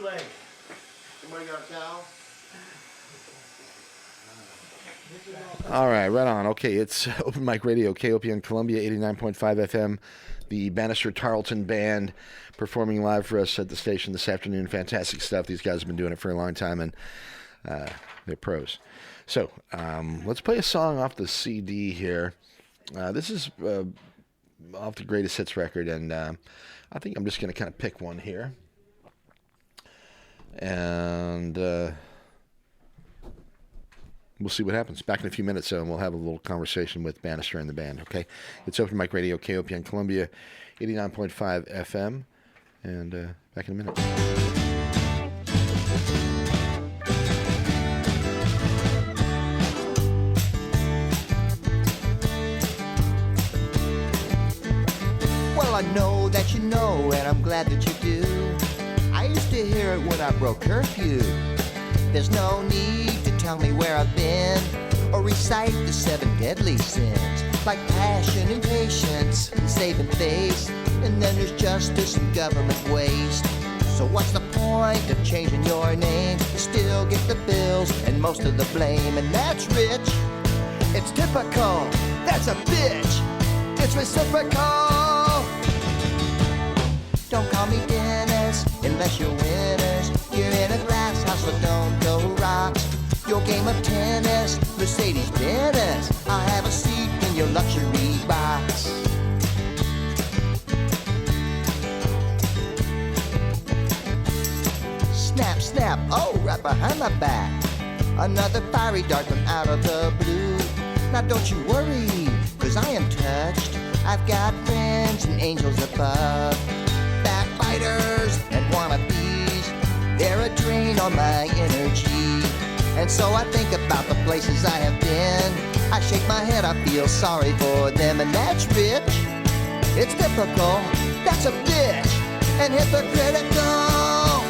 bootleg. Somebody got a towel? All right, right on. Okay, it's Open Mic Radio, KOPN Columbia, 89.5 FM. The Banastre Tarleton Band performing live for us at the station this afternoon. Fantastic stuff. These guys have been doing it for a long time, and they're pros. So let's play a song off the CD here. This is off the Greatest Hits record, and I think I'm just going to kind of pick one here. And we'll see what happens. Back in a few minutes, and we'll have a little conversation with Banastre and the band, okay? It's Open Mic Radio, KOPN Columbia, 89.5 FM, and back in a minute. Well, I know that you know, and I'm glad that you do. I used to hear it when I broke curfew. There's no need to tell me where I've been or recite the 7 deadly sins, like passion and patience and saving face. And then there's justice and government waste. So what's the point of changing your name? You still get the bills and most of the blame, and that's rich. It's typical. That's a bitch. It's reciprocal. Don't call me Dennis unless you're winners. You're in a glass house, so don't go rocks. Your game of tennis, Mercedes-Benz. I'll have a seat in your luxury box. Snap, snap, oh, right behind my back. Another fiery dart from out of the blue. Now don't you worry, 'cause I am touched. I've got friends and angels above. Backbiters and wannabes, they're a drain on my energy. And so I think about the places I have been. I shake my head, I feel sorry for them, and that's rich. It's typical, that's a bitch, and hypocritical.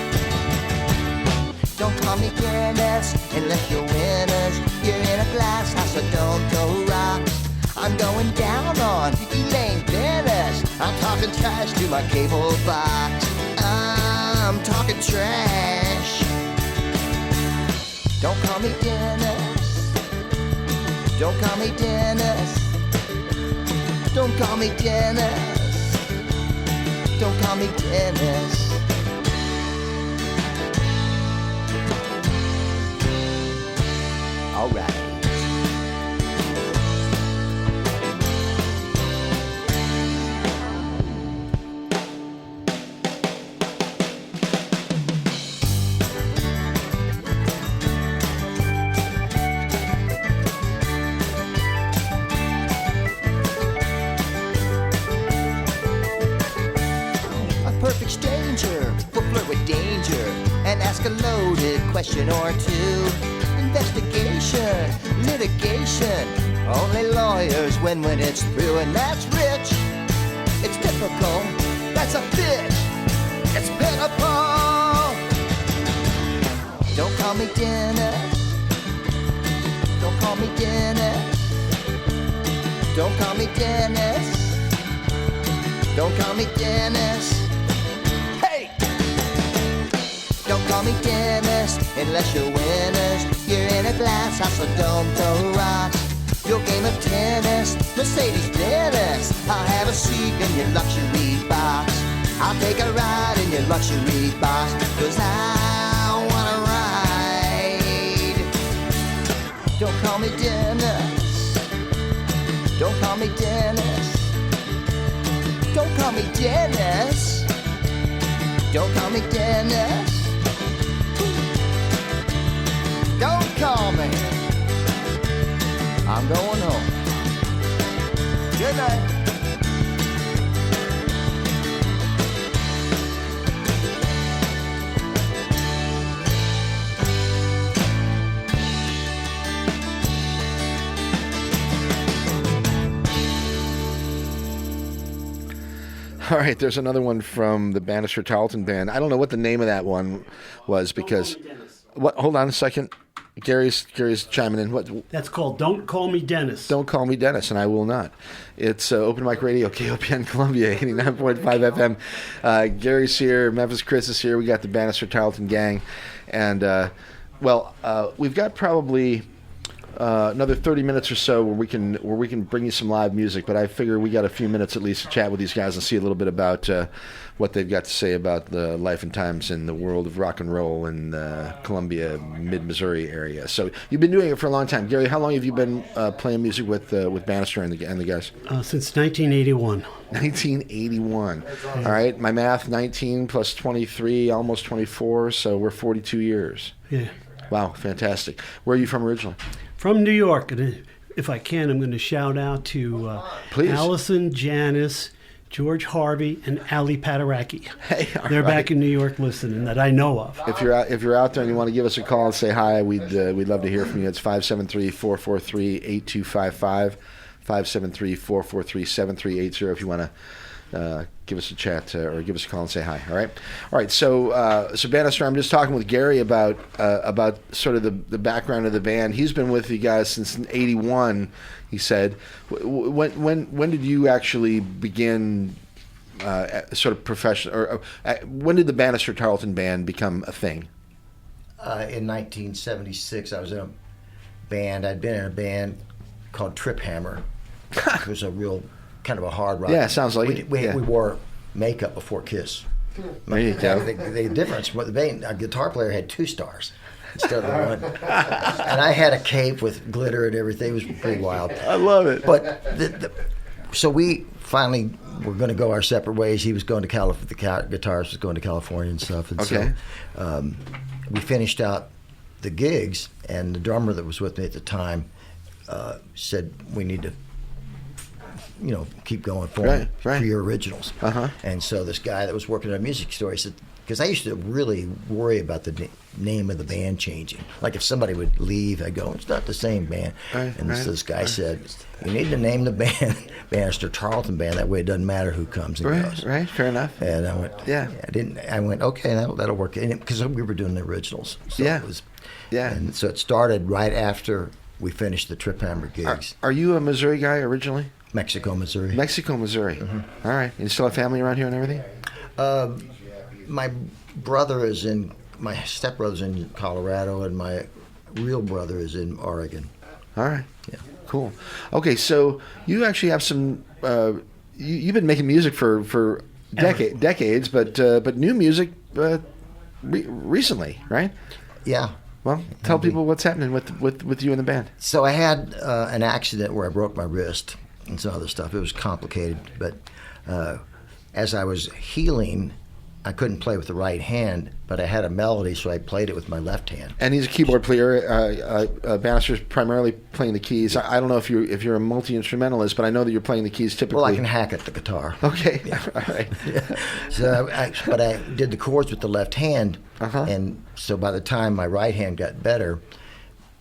Don't call me Dennis unless you're winners. You're in a glass house, so don't go rocks. I'm going down on Elaine Dennis. I'm talking trash to my cable box. I'm talking trash. Don't call me Dennis. Don't call me Dennis. Don't call me Dennis. Don't call me Dennis. All right. Perfect stranger will flirt with danger and ask a loaded question or two. Investigation, litigation, only lawyers win when it's through, and that's rich. It's typical, that's a bitch. It's pitiful. Don't call me Dennis. Don't call me Dennis. Don't call me Dennis. Don't call me Dennis. Don't call me Dennis unless you're winners. You're in a glass house, so don't throw rocks. Your game of tennis, Mercedes-Benz. I'll have a seat in your luxury box. I'll take a ride in your luxury box, 'cause I wanna ride. Don't call me Dennis. Don't call me Dennis. Don't call me Dennis. Don't call me Dennis. Don't call me. I'm going home. Good night. All right, there's another one from the Banastre Tarleton Band. I don't know what the name of that one was because... What? Hold on a second. Gary's chiming in. What? That's called Don't Call Me Dennis. Don't call me Dennis, and I will not. It's Open Mic Radio, KOPN Columbia, 89.5 FM. Gary's here. Memphis Chris is here. We got the Banastre Tarleton gang. And, we've got probably another 30 minutes or so where we can bring you some live music, but I figure we got a few minutes at least to chat with these guys and see a little bit about what they've got to say about the life and times in the world of rock and roll in the Columbia, mid-Missouri area. So you've been doing it for a long time. Gary, how long have you been playing music with Banastre and the guys? Since 1981. 1981. All right, my math, 19 plus 23, almost 24, so we're 42 years. Yeah. Wow, fantastic. Where are you from originally? From New York. And if I can, I'm going to shout out to Please. Allison, Janice, George Harvey, and Ali Pataraki. Hey, all They're right. back in New York listening that I know of. If you're out there and you want to give us a call and say hi, we'd love to hear from you. It's 573-443-8255, 573-443-7380 if you want to give us a chat or give us a call and say hi. All right. So Banastre, I'm just talking with Gary about sort of the background of the band. He's been with you guys since '81. He said, when did you actually begin sort of professional, or when did the Banastre Tarleton band become a thing? In 1976, I was in a band. I'd been in a band called Trip Hammer. It was a real kind of a hard rock. Yeah, sounds like it. We wore makeup before Kiss. There you go. The difference, what the band, our guitar player had 2 stars instead of the one. And I had a cape with glitter and everything. It was pretty wild. I love it. But so we finally were going to go our separate ways. He was going to California. The guitarist was going to California and stuff. And Okay. so we finished out the gigs, and the drummer that was with me at the time said, we need to keep going Right. for your originals. Uh-huh. And so this guy that was working at a music store, he said, because I used to really worry about the name of the band changing. Like if somebody would leave, I'd go, it's not the same band. Right, and right. so this guy said, you need to name the band Banastre Tarleton Band. That way it doesn't matter who comes and goes. Right, fair enough. And I went, Yeah. I went, okay, that'll work. Because we were doing the originals. So Yeah. It was, Yeah. And so it started right after we finished the Trip Hammer gigs. Are you a Missouri guy originally? Mexico, Missouri. Mexico, Missouri. All right. And you still have family around here and everything? My stepbrother's in Colorado, and my real brother is in Oregon. All right. Yeah. Cool. Okay, so you actually have some. You've been making music for decades, but new music recently, right? Yeah. Well, tell people what's happening with you and the band. So I had an accident where I broke my wrist and some other stuff. It was complicated, but as I was healing, I couldn't play with the right hand, but I had a melody, so I played it with my left hand. And he's a keyboard player. Banastre's primarily playing the keys. I don't know if you're a multi-instrumentalist, but I know that you're playing the keys typically. Well, I can hack at the guitar. Okay. All right. So, but I did the chords with the left hand, Uh-huh. and so by the time my right hand got better,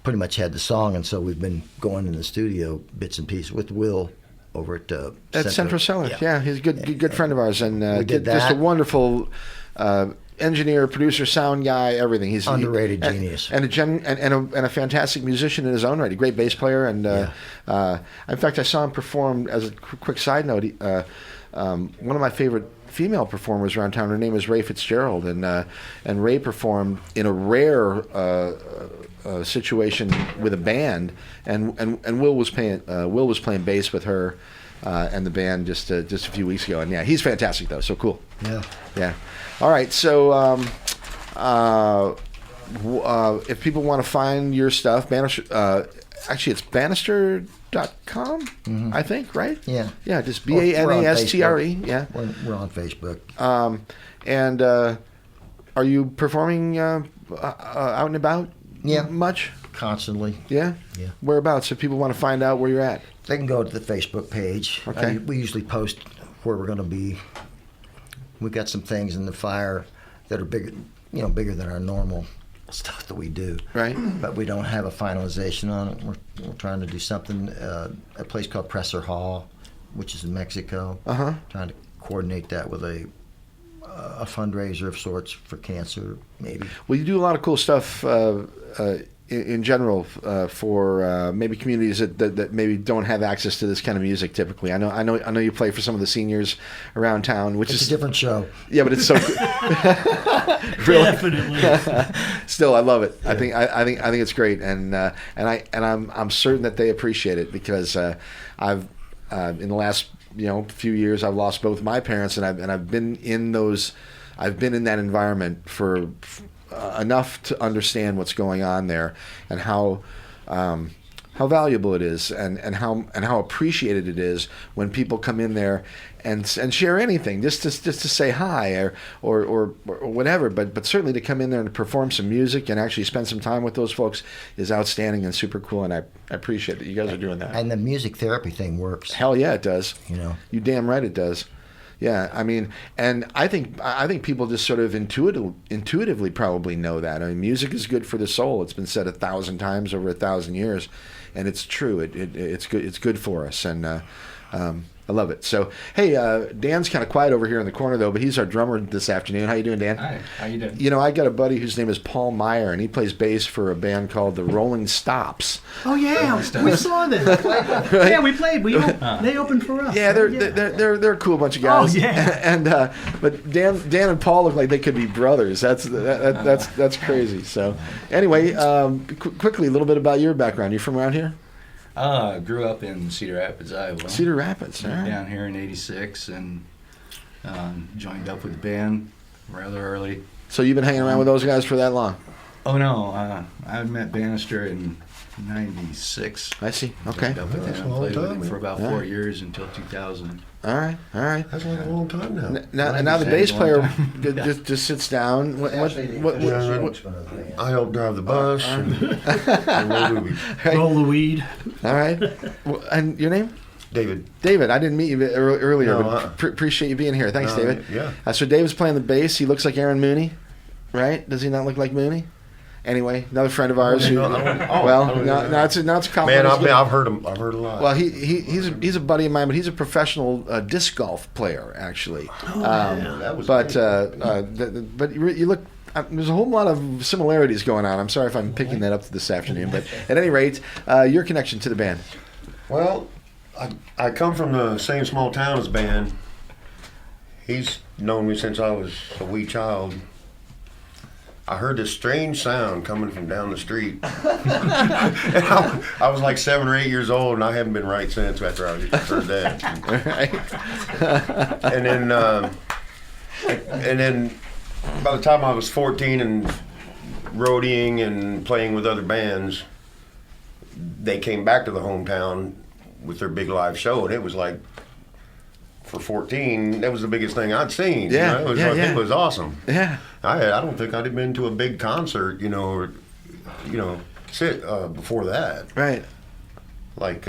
pretty much had the song, and so we've been going in the studio bits and pieces with Will over at Central Cellar. Yeah, he's a good friend of ours, and we did just a that. wonderful engineer, producer, sound guy, everything. He's Underrated genius. and a fantastic musician in his own right. A great bass player, and in fact, I saw him perform. As a quick side note, one of my favorite female performers around town. Her name is Ray Fitzgerald, and Ray performed in a rare situation with a band, and Will was playing bass with her and the band just a few weeks ago. And yeah, he's fantastic though. So cool. Yeah. All right. So if people want to find your stuff, Banastre, actually it's Banastre.com, I think, right? Yeah. Yeah, just Or we're on Banastre. Facebook. Yeah. We're on Facebook. And are you performing out and about? Yeah. Much? Constantly. Yeah? Yeah. Whereabouts? If people want to find out where you're at. They can go to the Facebook page. Okay. We usually post where we're going to be. We've got some things in the fire that are bigger than our normal stuff that we do. Right. But we don't have a finalization on it. We're trying to do something, a place called Presser Hall, which is in Mexico. Uh-huh. Trying to coordinate that with a fundraiser of sorts for cancer, maybe. Well, you do a lot of cool stuff in general for maybe communities that maybe don't have access to this kind of music typically? I know you play for some of the seniors around town, which It's is a different show. Yeah, but it's so really. Definitely. Still, I love it. I think it's great, and I'm certain that they appreciate it because I've in the last few years I've lost both my parents, and I've been in that environment for enough to understand what's going on there and how valuable it is and how appreciated it is when people come in there and share anything just to say hi or whatever, but certainly to come in there and perform some music and actually spend some time with those folks is outstanding and super cool, and I appreciate that you guys are doing that. And the music therapy thing works. Hell yeah, it does. You damn right it does. Yeah, I mean, and I think people just sort of intuitively probably know that. I mean, music is good for the soul. It's been said 1,000 times over 1,000 years, and it's true. It's good. It's good for us, and I love it. So, hey, Dan's kind of quiet over here in the corner though, but he's our drummer this afternoon. How you doing, Dan? Hi. How you doing? I got a buddy whose name is Paul Meyer, and he plays bass for a band called the Rolling Stops. Oh yeah, we saw that. Right? Yeah, we played. They opened for us. Yeah, they're a cool bunch of guys. Oh yeah. And but Dan and Paul look like they could be brothers. That's crazy. So anyway, quickly a little bit about your background. You from around here? Grew up in Cedar Rapids, Iowa. Cedar Rapids, all right. Down here in '86, and joined up with the band rather early. So you've been hanging around with those guys for that long? Oh no, I met Banastre in '96. I see. Okay. Joined up with him, played with him for about 4 years until 2000. All right. That's like a long time now. Now the bass player just sits down. What I help drive the bus and Roll the weed. All right. And your name? David. David, I didn't meet you earlier, No, but appreciate you being here. Thanks, David. Yeah. So David's playing the bass. He looks like Aaron Mooney, right? Does he not look like Mooney? Anyway, another friend of ours who. Now it's a compliment. Man, I've heard him. I've heard a lot. Well, he's a buddy of mine, but he's a professional disc golf player, actually. that was. But you look. There's a whole lot of similarities going on. I'm sorry if I'm picking that up this afternoon, but at any rate, your connection to the band. Well, I come from the same small town as Ben. He's known me since I was a wee child. I heard this strange sound coming from down the street. I was like 7 or 8 years old, and I haven't been right since after I heard that. And then by the time I was 14 and roadieing and playing with other bands, they came back to the hometown with their big live show, and it was like, for 14, that was the biggest thing I'd seen. Yeah, I think it was awesome. Yeah. I don't think I'd have been to a big concert, before that. Right. Like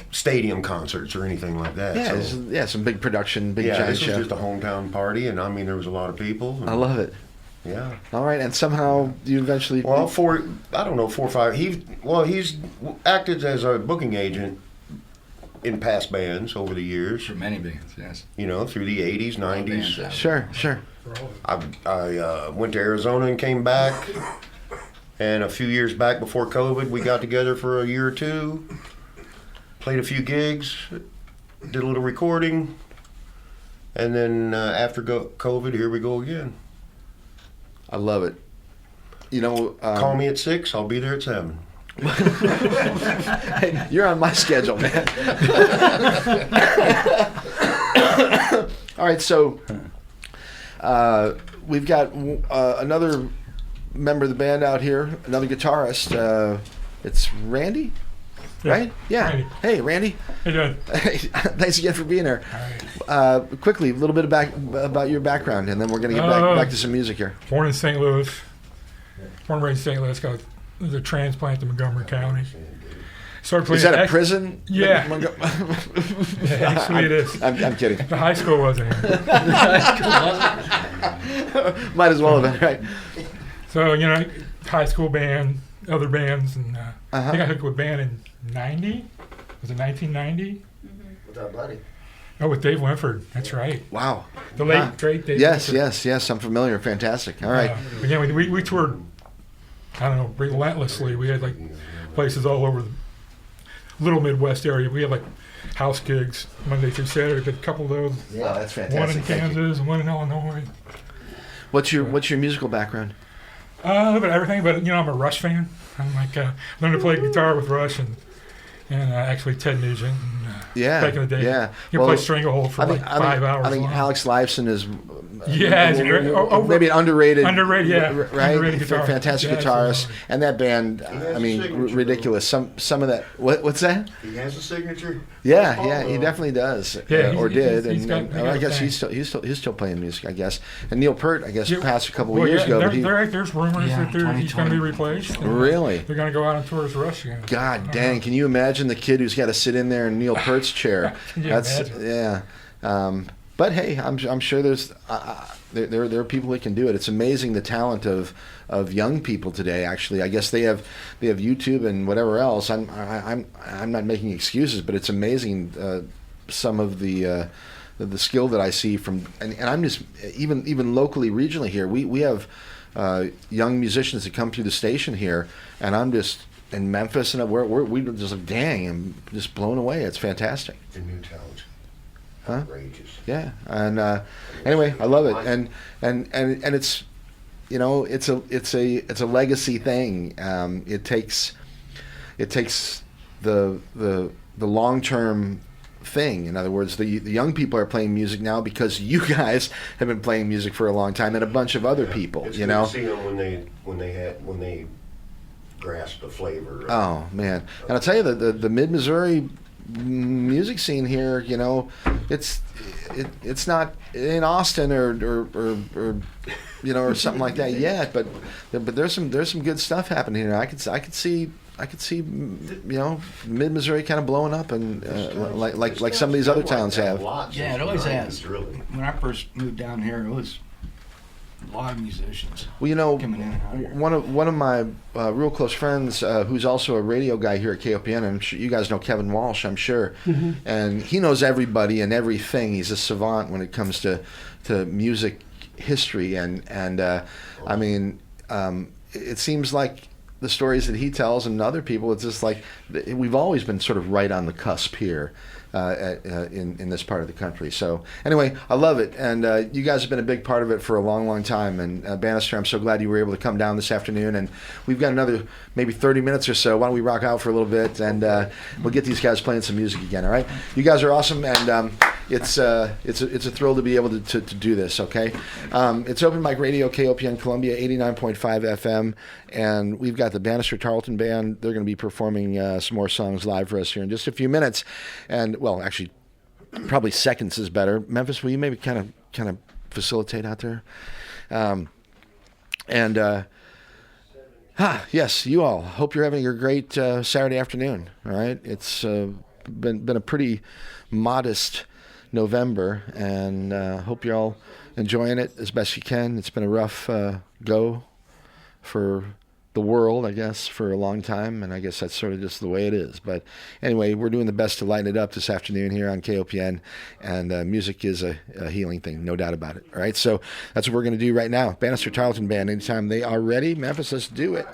stadium concerts or anything like that. Yeah, some big production, big giant this show. was just a hometown party, and I mean, there was a lot of people. And, I love it. Yeah. All right, and somehow you eventually. Well, 4 or 5. He's acted as a booking agent in past bands over the years. For many bands, yes. Through the 80s, 90s. Bands, Sure. I went to Arizona and came back, and a few years back before COVID, we got together for a year or two, played a few gigs, did a little recording, and then after COVID, here we go again. I love it. Call me at 6, I'll be there at 7. Hey, you're on my schedule, man. All right, so we've got another member of the band out here, another guitarist. It's Randy, right? Yeah. Randy. Hey, Randy. How you doing? Hey, thanks again for being here. All right. Quickly, a little bit about your background, and then we're going to get back to some music here. Born in St. Louis. Born and raised in St. Louis. Got the transplant to Montgomery County. Started playing. Is that a prison? Yeah. Yeah, actually it is. I'm kidding. The high school wasn't here. Might as well have been, right? So, high school band, other bands, and I think I hooked with band in 90. Was it 1990? What's up, buddy? Oh, with Dave Winford. That's right. Wow. The late, great Dave Yes, Winford. yes. I'm familiar. Fantastic. All right. Again, we toured I don't know, relentlessly. We had like places all over the little Midwest area. We had like house gigs Monday through Saturday, but a couple of those. Yeah, that's fantastic. One in Kansas and one in Illinois. What's your musical background? A little bit of everything, but I'm a Rush fan. I'm like learned to play guitar with Rush and actually Ted Nugent. Back in the day. Yeah. You play Stranglehold for 5 hours. I think long. Alex Lifeson is maybe an underrated, yeah, right? underrated guitarist. Fantastic Yeah, guitarist, absolutely. and that band. has I a mean, signature, ridiculous. Some of that. What's that? He has a signature. Yeah, he definitely does, Yeah, or did, he's got I guess thing. he's still playing music, I guess. And Neil Peart, I guess, Yeah, passed a couple well, of years yeah, ago. there- But he, there- there's rumors Yeah, that he's going to be 2020. replaced. Really? They're going to go out on tour as Rush again. God dang! Can you imagine the kid who's got to sit in there in Neil Peart's chair? Can you That's imagine? yeah. But hey, I'm sure there's there are people that can do it. It's amazing the talent of young people today. Actually, I guess they have YouTube and whatever else. I'm not making excuses, but it's amazing some of the skill that I see from and I'm just even locally, regionally here. We have young musicians that come through the station here, and I'm just in Memphis, and we just like, dang, I'm just blown away. It's fantastic. And new talent. Huh? Outrageous. Yeah, and anyway, I love it, and it's it's a legacy thing. It takes the long term thing. In other words, the young people are playing music now because you guys have been playing music for a long time, and a bunch of other people. It's good to see them when they grasp the flavor. Oh man, and I'll tell you the Mid Missouri music scene here, it's not in Austin or or something like that yet, but there's some good stuff happening here. I could see Mid Missouri kind of blowing up, and like some of these other towns have. Yeah, it always has. Really. When I first moved down here, it was a lot of musicians. Well, coming in and out here. one of my real close friends, who's also a radio guy here at KOPN, and I'm sure you guys know Kevin Walsh, I'm sure, and he knows everybody and everything. He's a savant when it comes to music history, and I mean, it seems like the stories that he tells and other people, it's just like we've always been sort of right on the cusp here. In this part of the country. So anyway, I love it, and you guys have been a big part of it for a long, long time. And Banastre, I'm so glad you were able to come down this afternoon. And we've got another maybe 30 minutes or so. Why don't we rock out for a little bit, and we'll get these guys playing some music again. All right, you guys are awesome, and it's a thrill to be able to do this. Okay, it's Open Mic Radio, KOPN Columbia, 89.5 FM, and we've got the Banastre Tarleton Band. They're going to be performing some more songs live for us here in just a few minutes, and well, actually, probably seconds is better. Memphis, will you maybe kind of facilitate out there? Yes, you all. Hope you're having a great Saturday afternoon. All right, it's been a pretty modest November, and hope you're all enjoying it as best you can. It's been a rough go for the world, I guess, for a long time, and I guess that's sort of just the way it is. But anyway, we're doing the best to lighten it up this afternoon here on KOPN, and music is a healing thing, no doubt about it. All right, so that's what we're going to do right now. Banastre Tarleton Band, anytime they are ready. Memphis, let's do it.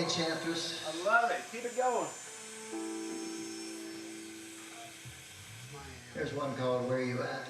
Enchantress. I love it. Keep it going. There's one called Where You At?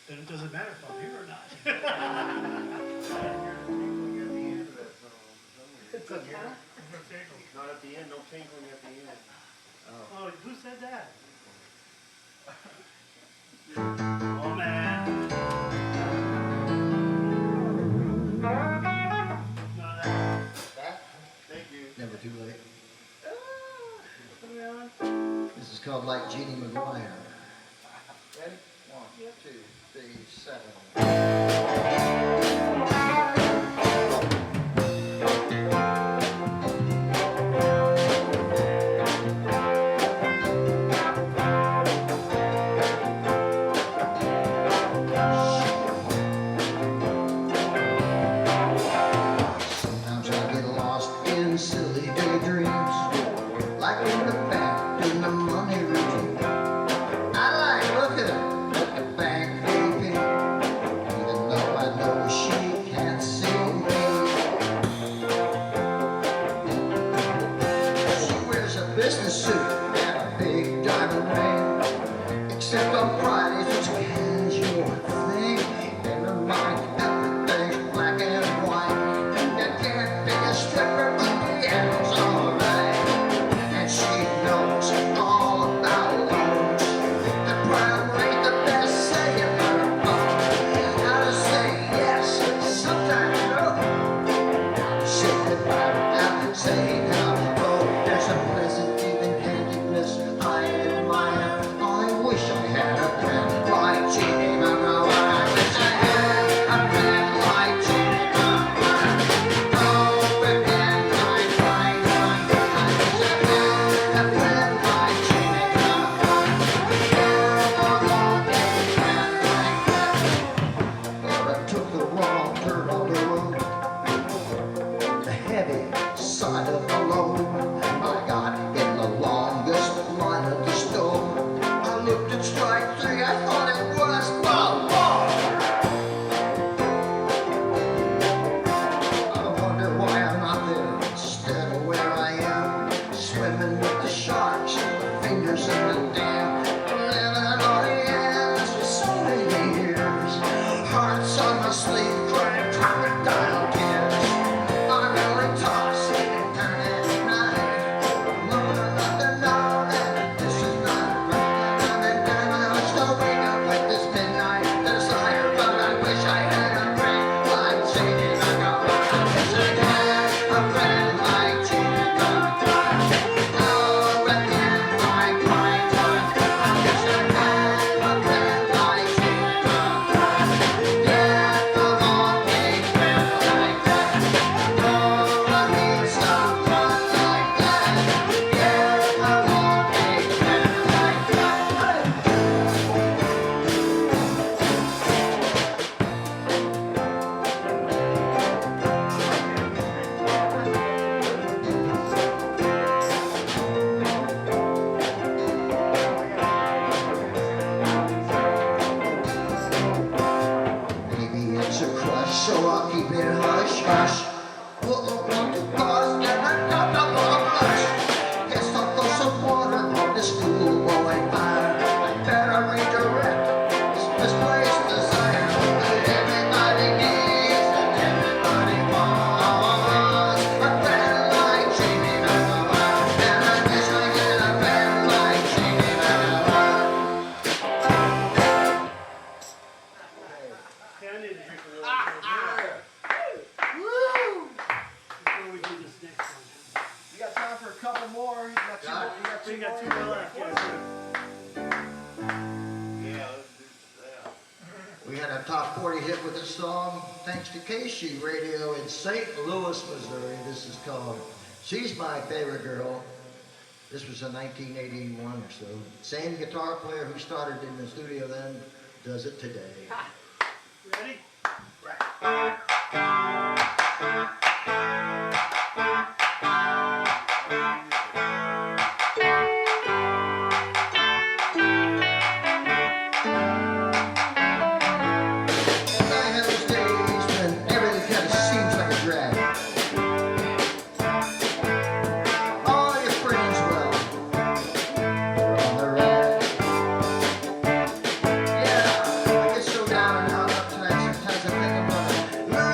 Then it doesn't matter if I'm here or not. Not at the end, no tinkling at the end. Oh, who said that? Oh, man. Thank you. Never too late. This is called Like Jeannie McGuire. Ready? 1, 2, 3, 7. Sometimes I get lost in silly daydreams, like in the back in the money routine. I like looking at the bank baby, even though I know she can't see me. She wears a business suit and a big diamond ring, except on Fridays it's a casual thing. In her mind, everything's black and white. You can't be a stripper, but the end's alright. And she knows all about loans, the prime rate, the best saying her phone. How to say yes, sometimes no. How to say goodbye without saying hello. There's a pleasant, even-handedness I admire. I wish I had a friend like Jeannie McGuire. I wish I had a friend like Jeannie McGuire. Oh, pretend like I wish I had a friend like Jeannie McGuire. Oh, Lord, a friend like that. But I took the wrong turn on the road, the heavy side of the load. I got in the longest line of the store. I looked at strike 3, I thought it was the war. I wonder why I'm not there instead of where I am, swimming with the sharks, fingers in the dam, living on the edge for so many years. Hearts on my sleeve, crying crocodile tears. I really toss and turn at night. Long enough to know that this is not right. And I still wake up with this midnight desire, but I wish I had a friend like Jeannie McGuire. I wish I had a friend like Jeannie McGuire. Oh, a friend like mine. I wish I had a friend like Jeannie McGuire. Yeah, I want a friend like that. Oh, I need someone like that. Yeah, I want a friend like that. Maybe it's a crush, so I'll keep it hush hush. Wouldn't want to bust, and I got the blush. Guess I'll throw some water on this schoolboy fire. I better redirect this misplaced desire that everybody needs and everybody wants. A friend like Jeannie McGuire, and I wish I had a friend like Jeannie McGuire. Okay, I need to drink a little bit. Before we do this next one. You got time for a couple more? You got We got 2 more left. We had a top 40 hit with this song thanks to KC Radio in St. Louis, Missouri. This is called She's My Favorite Girl. This was in 1981 or so. Same guitar player who started in the studio then does it today. Ready? I have those days when everything kind of seems like a drag. All your friends, well, they're on the rag. Yeah, I get so down and out tonight. Sometimes I think I'm gonna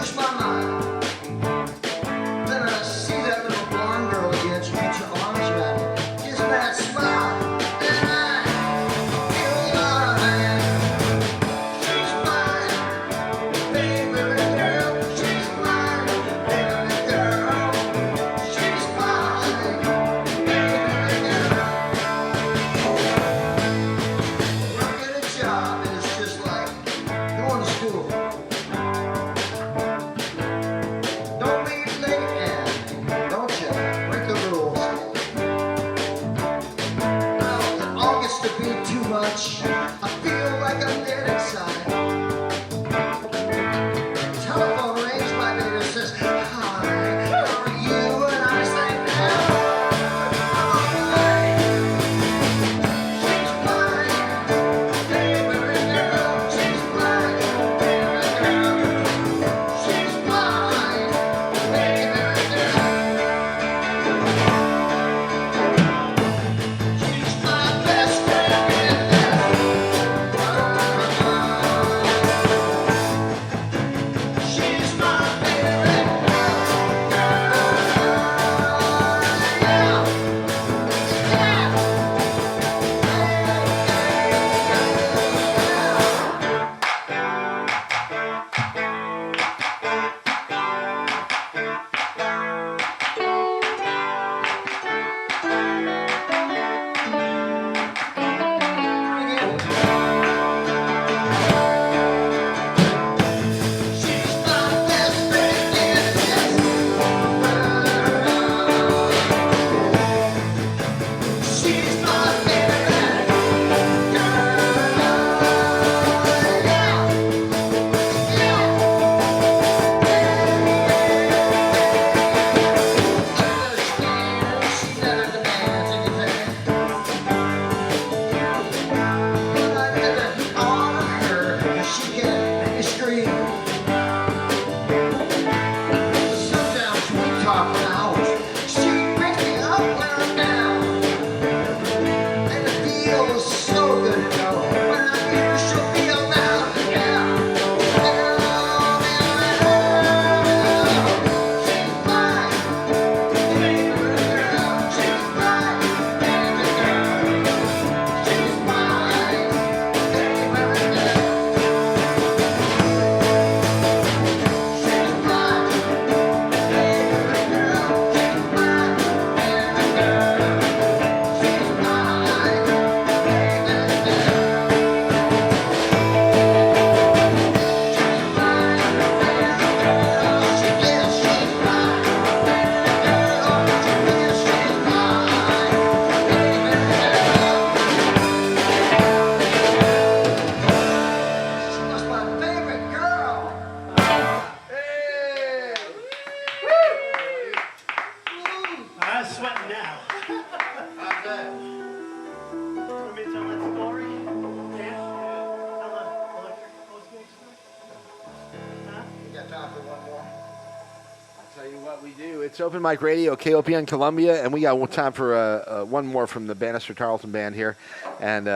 It's Open Mic Radio, KOPN Columbia, and we got time for one more from the Banastre Tarleton Band here, and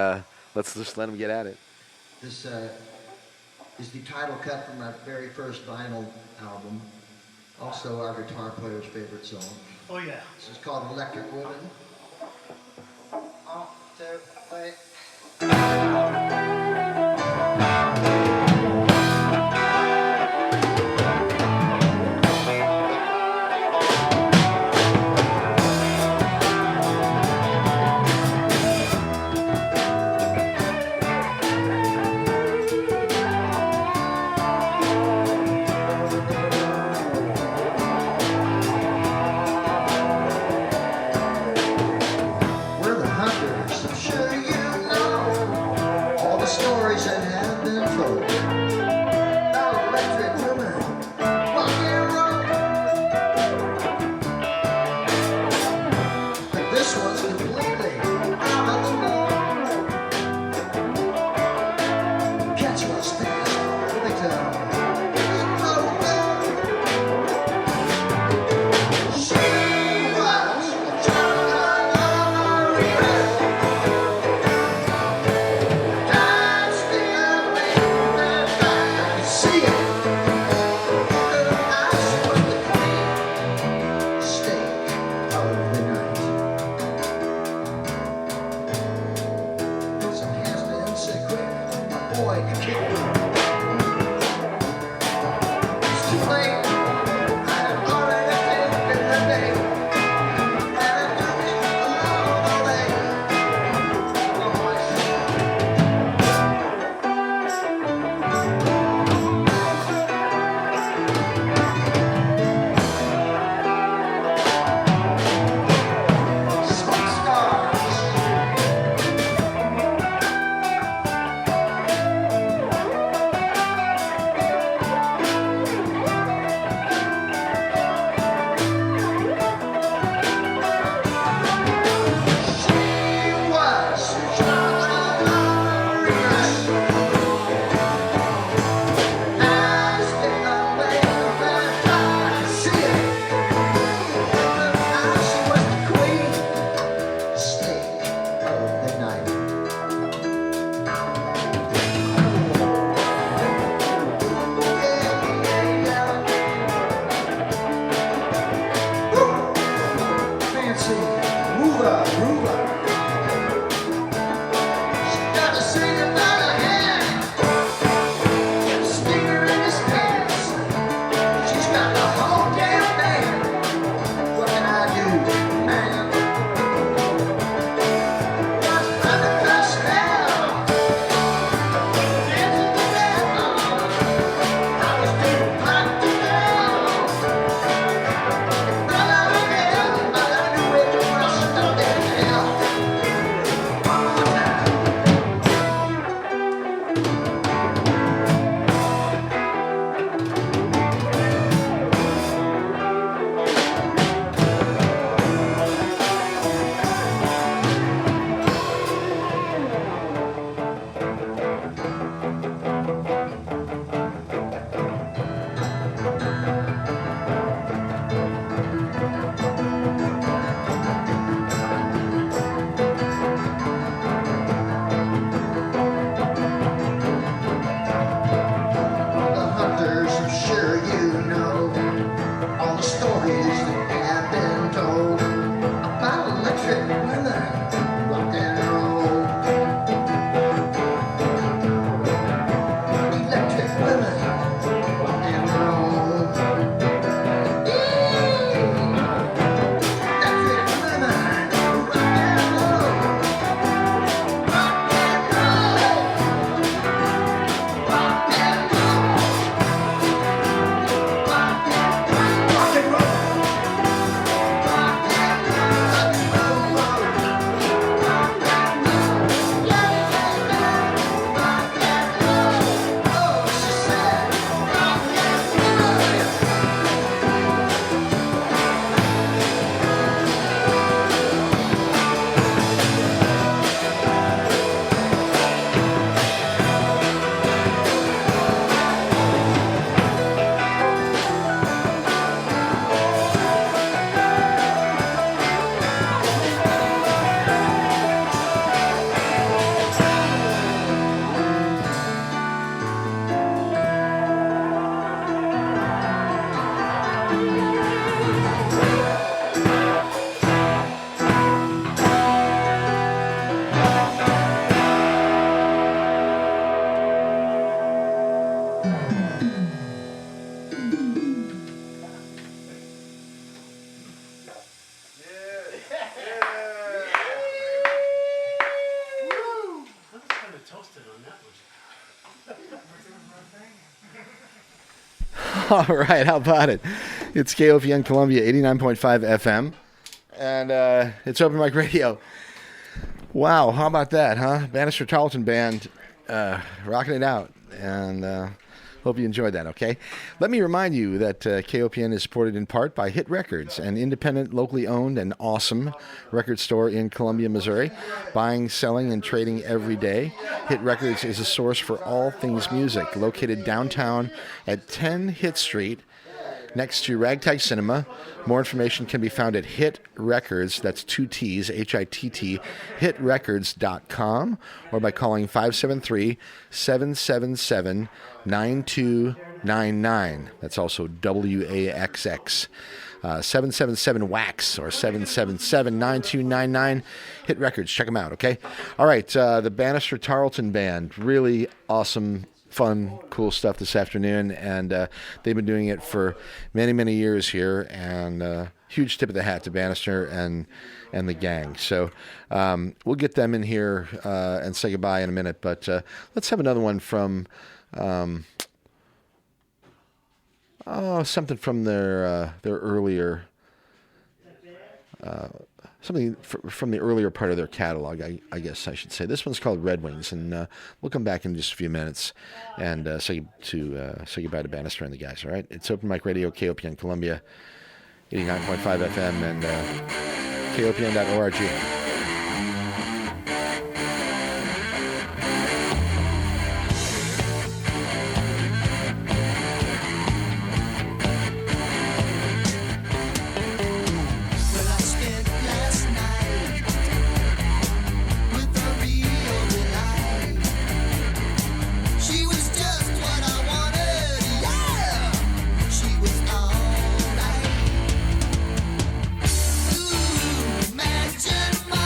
let's just let them get at it. This is the title cut from our very first vinyl album, also our guitar player's favorite song. Oh, yeah. This is called Electric Woman. 1, 2, 3. We're the hunters, I'm sure you know all the stories that have been told about electric women, rock and roll. But this one's completely out of the mold. Catch what's fast, let me tell. All right, how about it? It's KOPN Columbia, 89.5 FM, and it's Open Mic Radio. Wow, how about that, huh? Banastre Tarleton Band rocking it out, and hope you enjoyed that, okay? Let me remind you that KOPN is supported in part by Hit Records, an independent, locally owned, and awesome record store in Columbia, Missouri. Buying, selling, and trading every day. Hit Records is a source for all things music, located downtown at 10 Hit Street, next to Ragtag Cinema. More information can be found at Hit Records, that's 2 T's, Hitt, hitrecords.com, or by calling 573-777-9299. That's also WAXX. 777-WAX or 777-9299. Hit Records, check them out, okay? All right, the Banastre Tarleton Band, really awesome, fun, cool stuff this afternoon, and they've been doing it for many, many years here, and huge tip of the hat to Banastre and the gang. So we'll get them in here and say goodbye in a minute, but let's have another one from something from their earlier something from the earlier part of their catalog, I guess I should say. This one's called Red Wings, and we'll come back in just a few minutes and say goodbye to Banastre and the guys, all right? It's Open Mic Radio, KOPN Columbia, 89.5 FM, and KOPN.org. Imagine my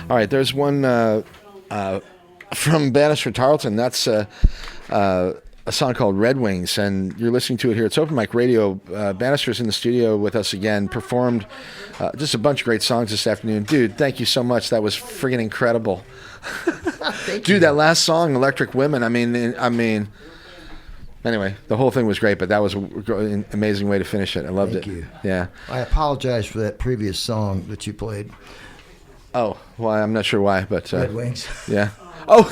All right, there's one from Banastre Tarleton. That's a song called Red Wings, and you're listening to it here. It's Open Mic Radio. Banastre's in the studio with us again, performed just a bunch of great songs this afternoon. Dude, thank you so much. That was friggin' incredible. Dude, that last song, Electric Women, I mean, anyway, the whole thing was great, but that was an amazing way to finish it. I loved it. Thank you. Yeah. I apologize for that previous song that you played. Oh, well, I'm not sure why, but... Red Wings. Yeah. Oh,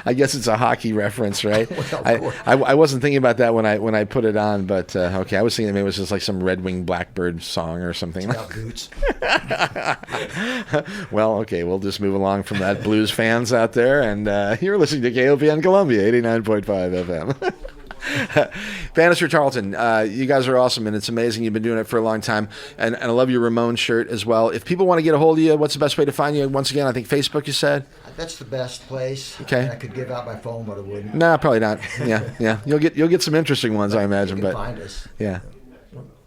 I guess it's a hockey reference, right? Well, I wasn't thinking about that when I put it on, but okay, I was thinking maybe it was just like some Red Wing Blackbird song or something. About boots. Well, okay, we'll just move along from that, blues fans out there, and you're listening to KOPN Columbia, 89.5 FM. Banastre Tarleton, you guys are awesome, and it's amazing. You've been doing it for a long time, and I love your Ramon shirt as well. If people want to get a hold of you, what's the best way to find you? Once again, I think Facebook, you said? That's the best place. Okay. I could give out my phone, but I wouldn't. Nah, probably not. Yeah. You'll get some interesting ones, I imagine. You can But find us. yeah.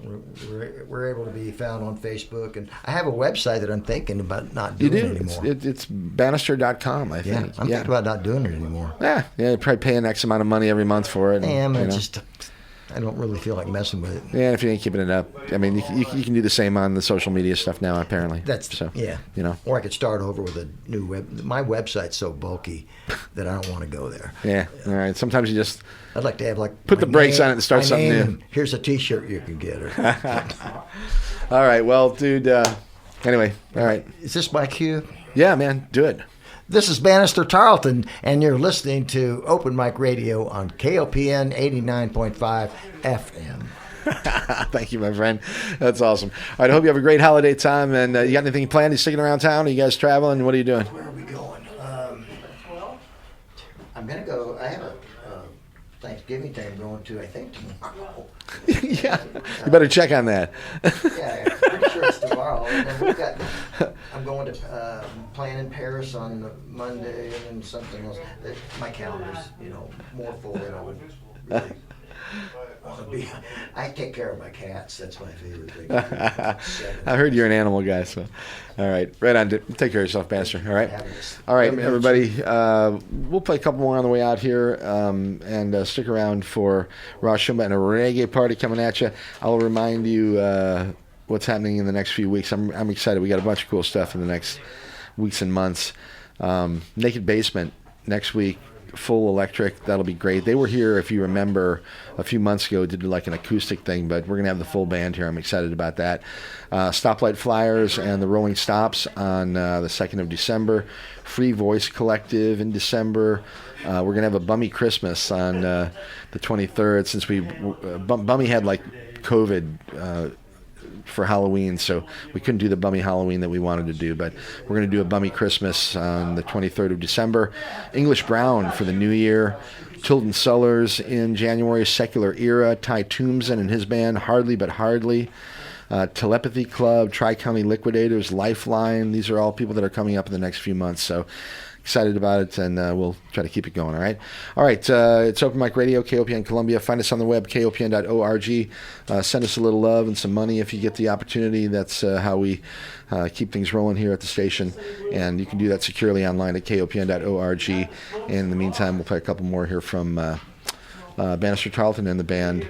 We're able to be found on Facebook, and I have a website that I'm thinking about not You doing do. anymore. It's Banastre.com, I Yeah, think. I'm thinking about not doing it anymore. Yeah, you probably pay an X amount of money every month for it. Damn, you know. I don't really feel like messing with it. Yeah, if you ain't keeping it up. I mean, you can do the same on the social media stuff now, apparently. Yeah. You know. Or I could start over with a new web. My website's so bulky that I don't want to go there. Yeah. All right. Sometimes you just I'd like to have put the brakes on it and start my something name, new. and here's a T-shirt you can get. All right. Well, dude. Anyway. All right. Is this my cue? Yeah, man. Do it. This is Banastre Tarleton, and you're listening to Open Mic Radio on KOPN 89.5 FM. Thank you, my friend. That's awesome. All right, I hope you have a great holiday time. And you got anything planned? You sticking around town? Are you guys traveling? What are you doing? Where are we going? I'm going to go. I have a Thanksgiving thing I'm going to, I think, tomorrow. Yeah, you better check on that. Yeah, I'm pretty sure it's tomorrow. And then I'm going to plan in Paris on Monday, and then something else. My calendar's, more full than I would really want to be. I take care of my cats. That's my favorite thing. I heard you're an animal guy, so all right, right on. Take care of yourself, Banastre. All right, all right, everybody. We'll play a couple more on the way out here, and stick around for Rosh Shumba and a reggae party coming at you. I'll remind you what's happening in the next few weeks. I'm excited. We got a bunch of cool stuff in the next weeks and months. Naked Basement next week. Full electric. That'll be great. They were here, if you remember, a few months ago, did like an acoustic thing, but we're going to have the full band here. I'm excited about that. Stoplight Flyers and the Rolling Stops on the 2nd of December. Free Voice Collective in December. We're going to have a Bummy Christmas on the 23rd, since Bummy had like COVID for Halloween, so we couldn't do the Bummy Halloween that we wanted to do, but we're going to do a Bummy Christmas on the 23rd of December. English Brown for the New Year. Tilden Sullers in January. Secular Era. Ty Toomson and his band, Hardly But Hardly. Telepathy Club, Tri-County Liquidators, Lifeline. These are all people that are coming up in the next few months, so excited about it, and we'll try to keep it going, all right? All right, it's Open Mic Radio, KOPN Columbia. Find us on the web, kopn.org. Send us a little love and some money if you get the opportunity. That's how we keep things rolling here at the station, and you can do that securely online at kopn.org. In the meantime, we'll play a couple more here from Banastre Tarleton and the band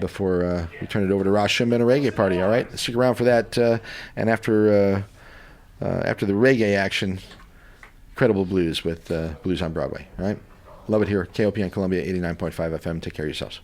before we turn it over to Rosh Shumba and a reggae party, all right? Stick around for that, and after the reggae action, Credible Blues with Blues on Broadway. All right? Love it here. KOPN Columbia, 89.5 FM. Take care of yourselves.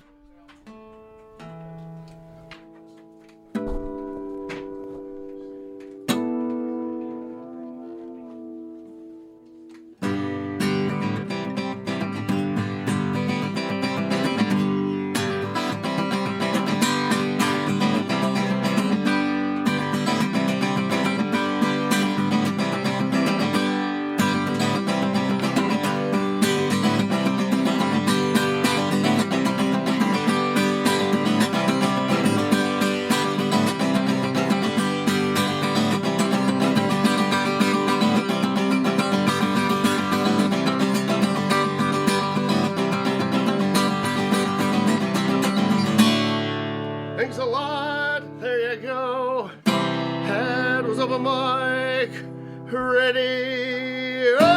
ready.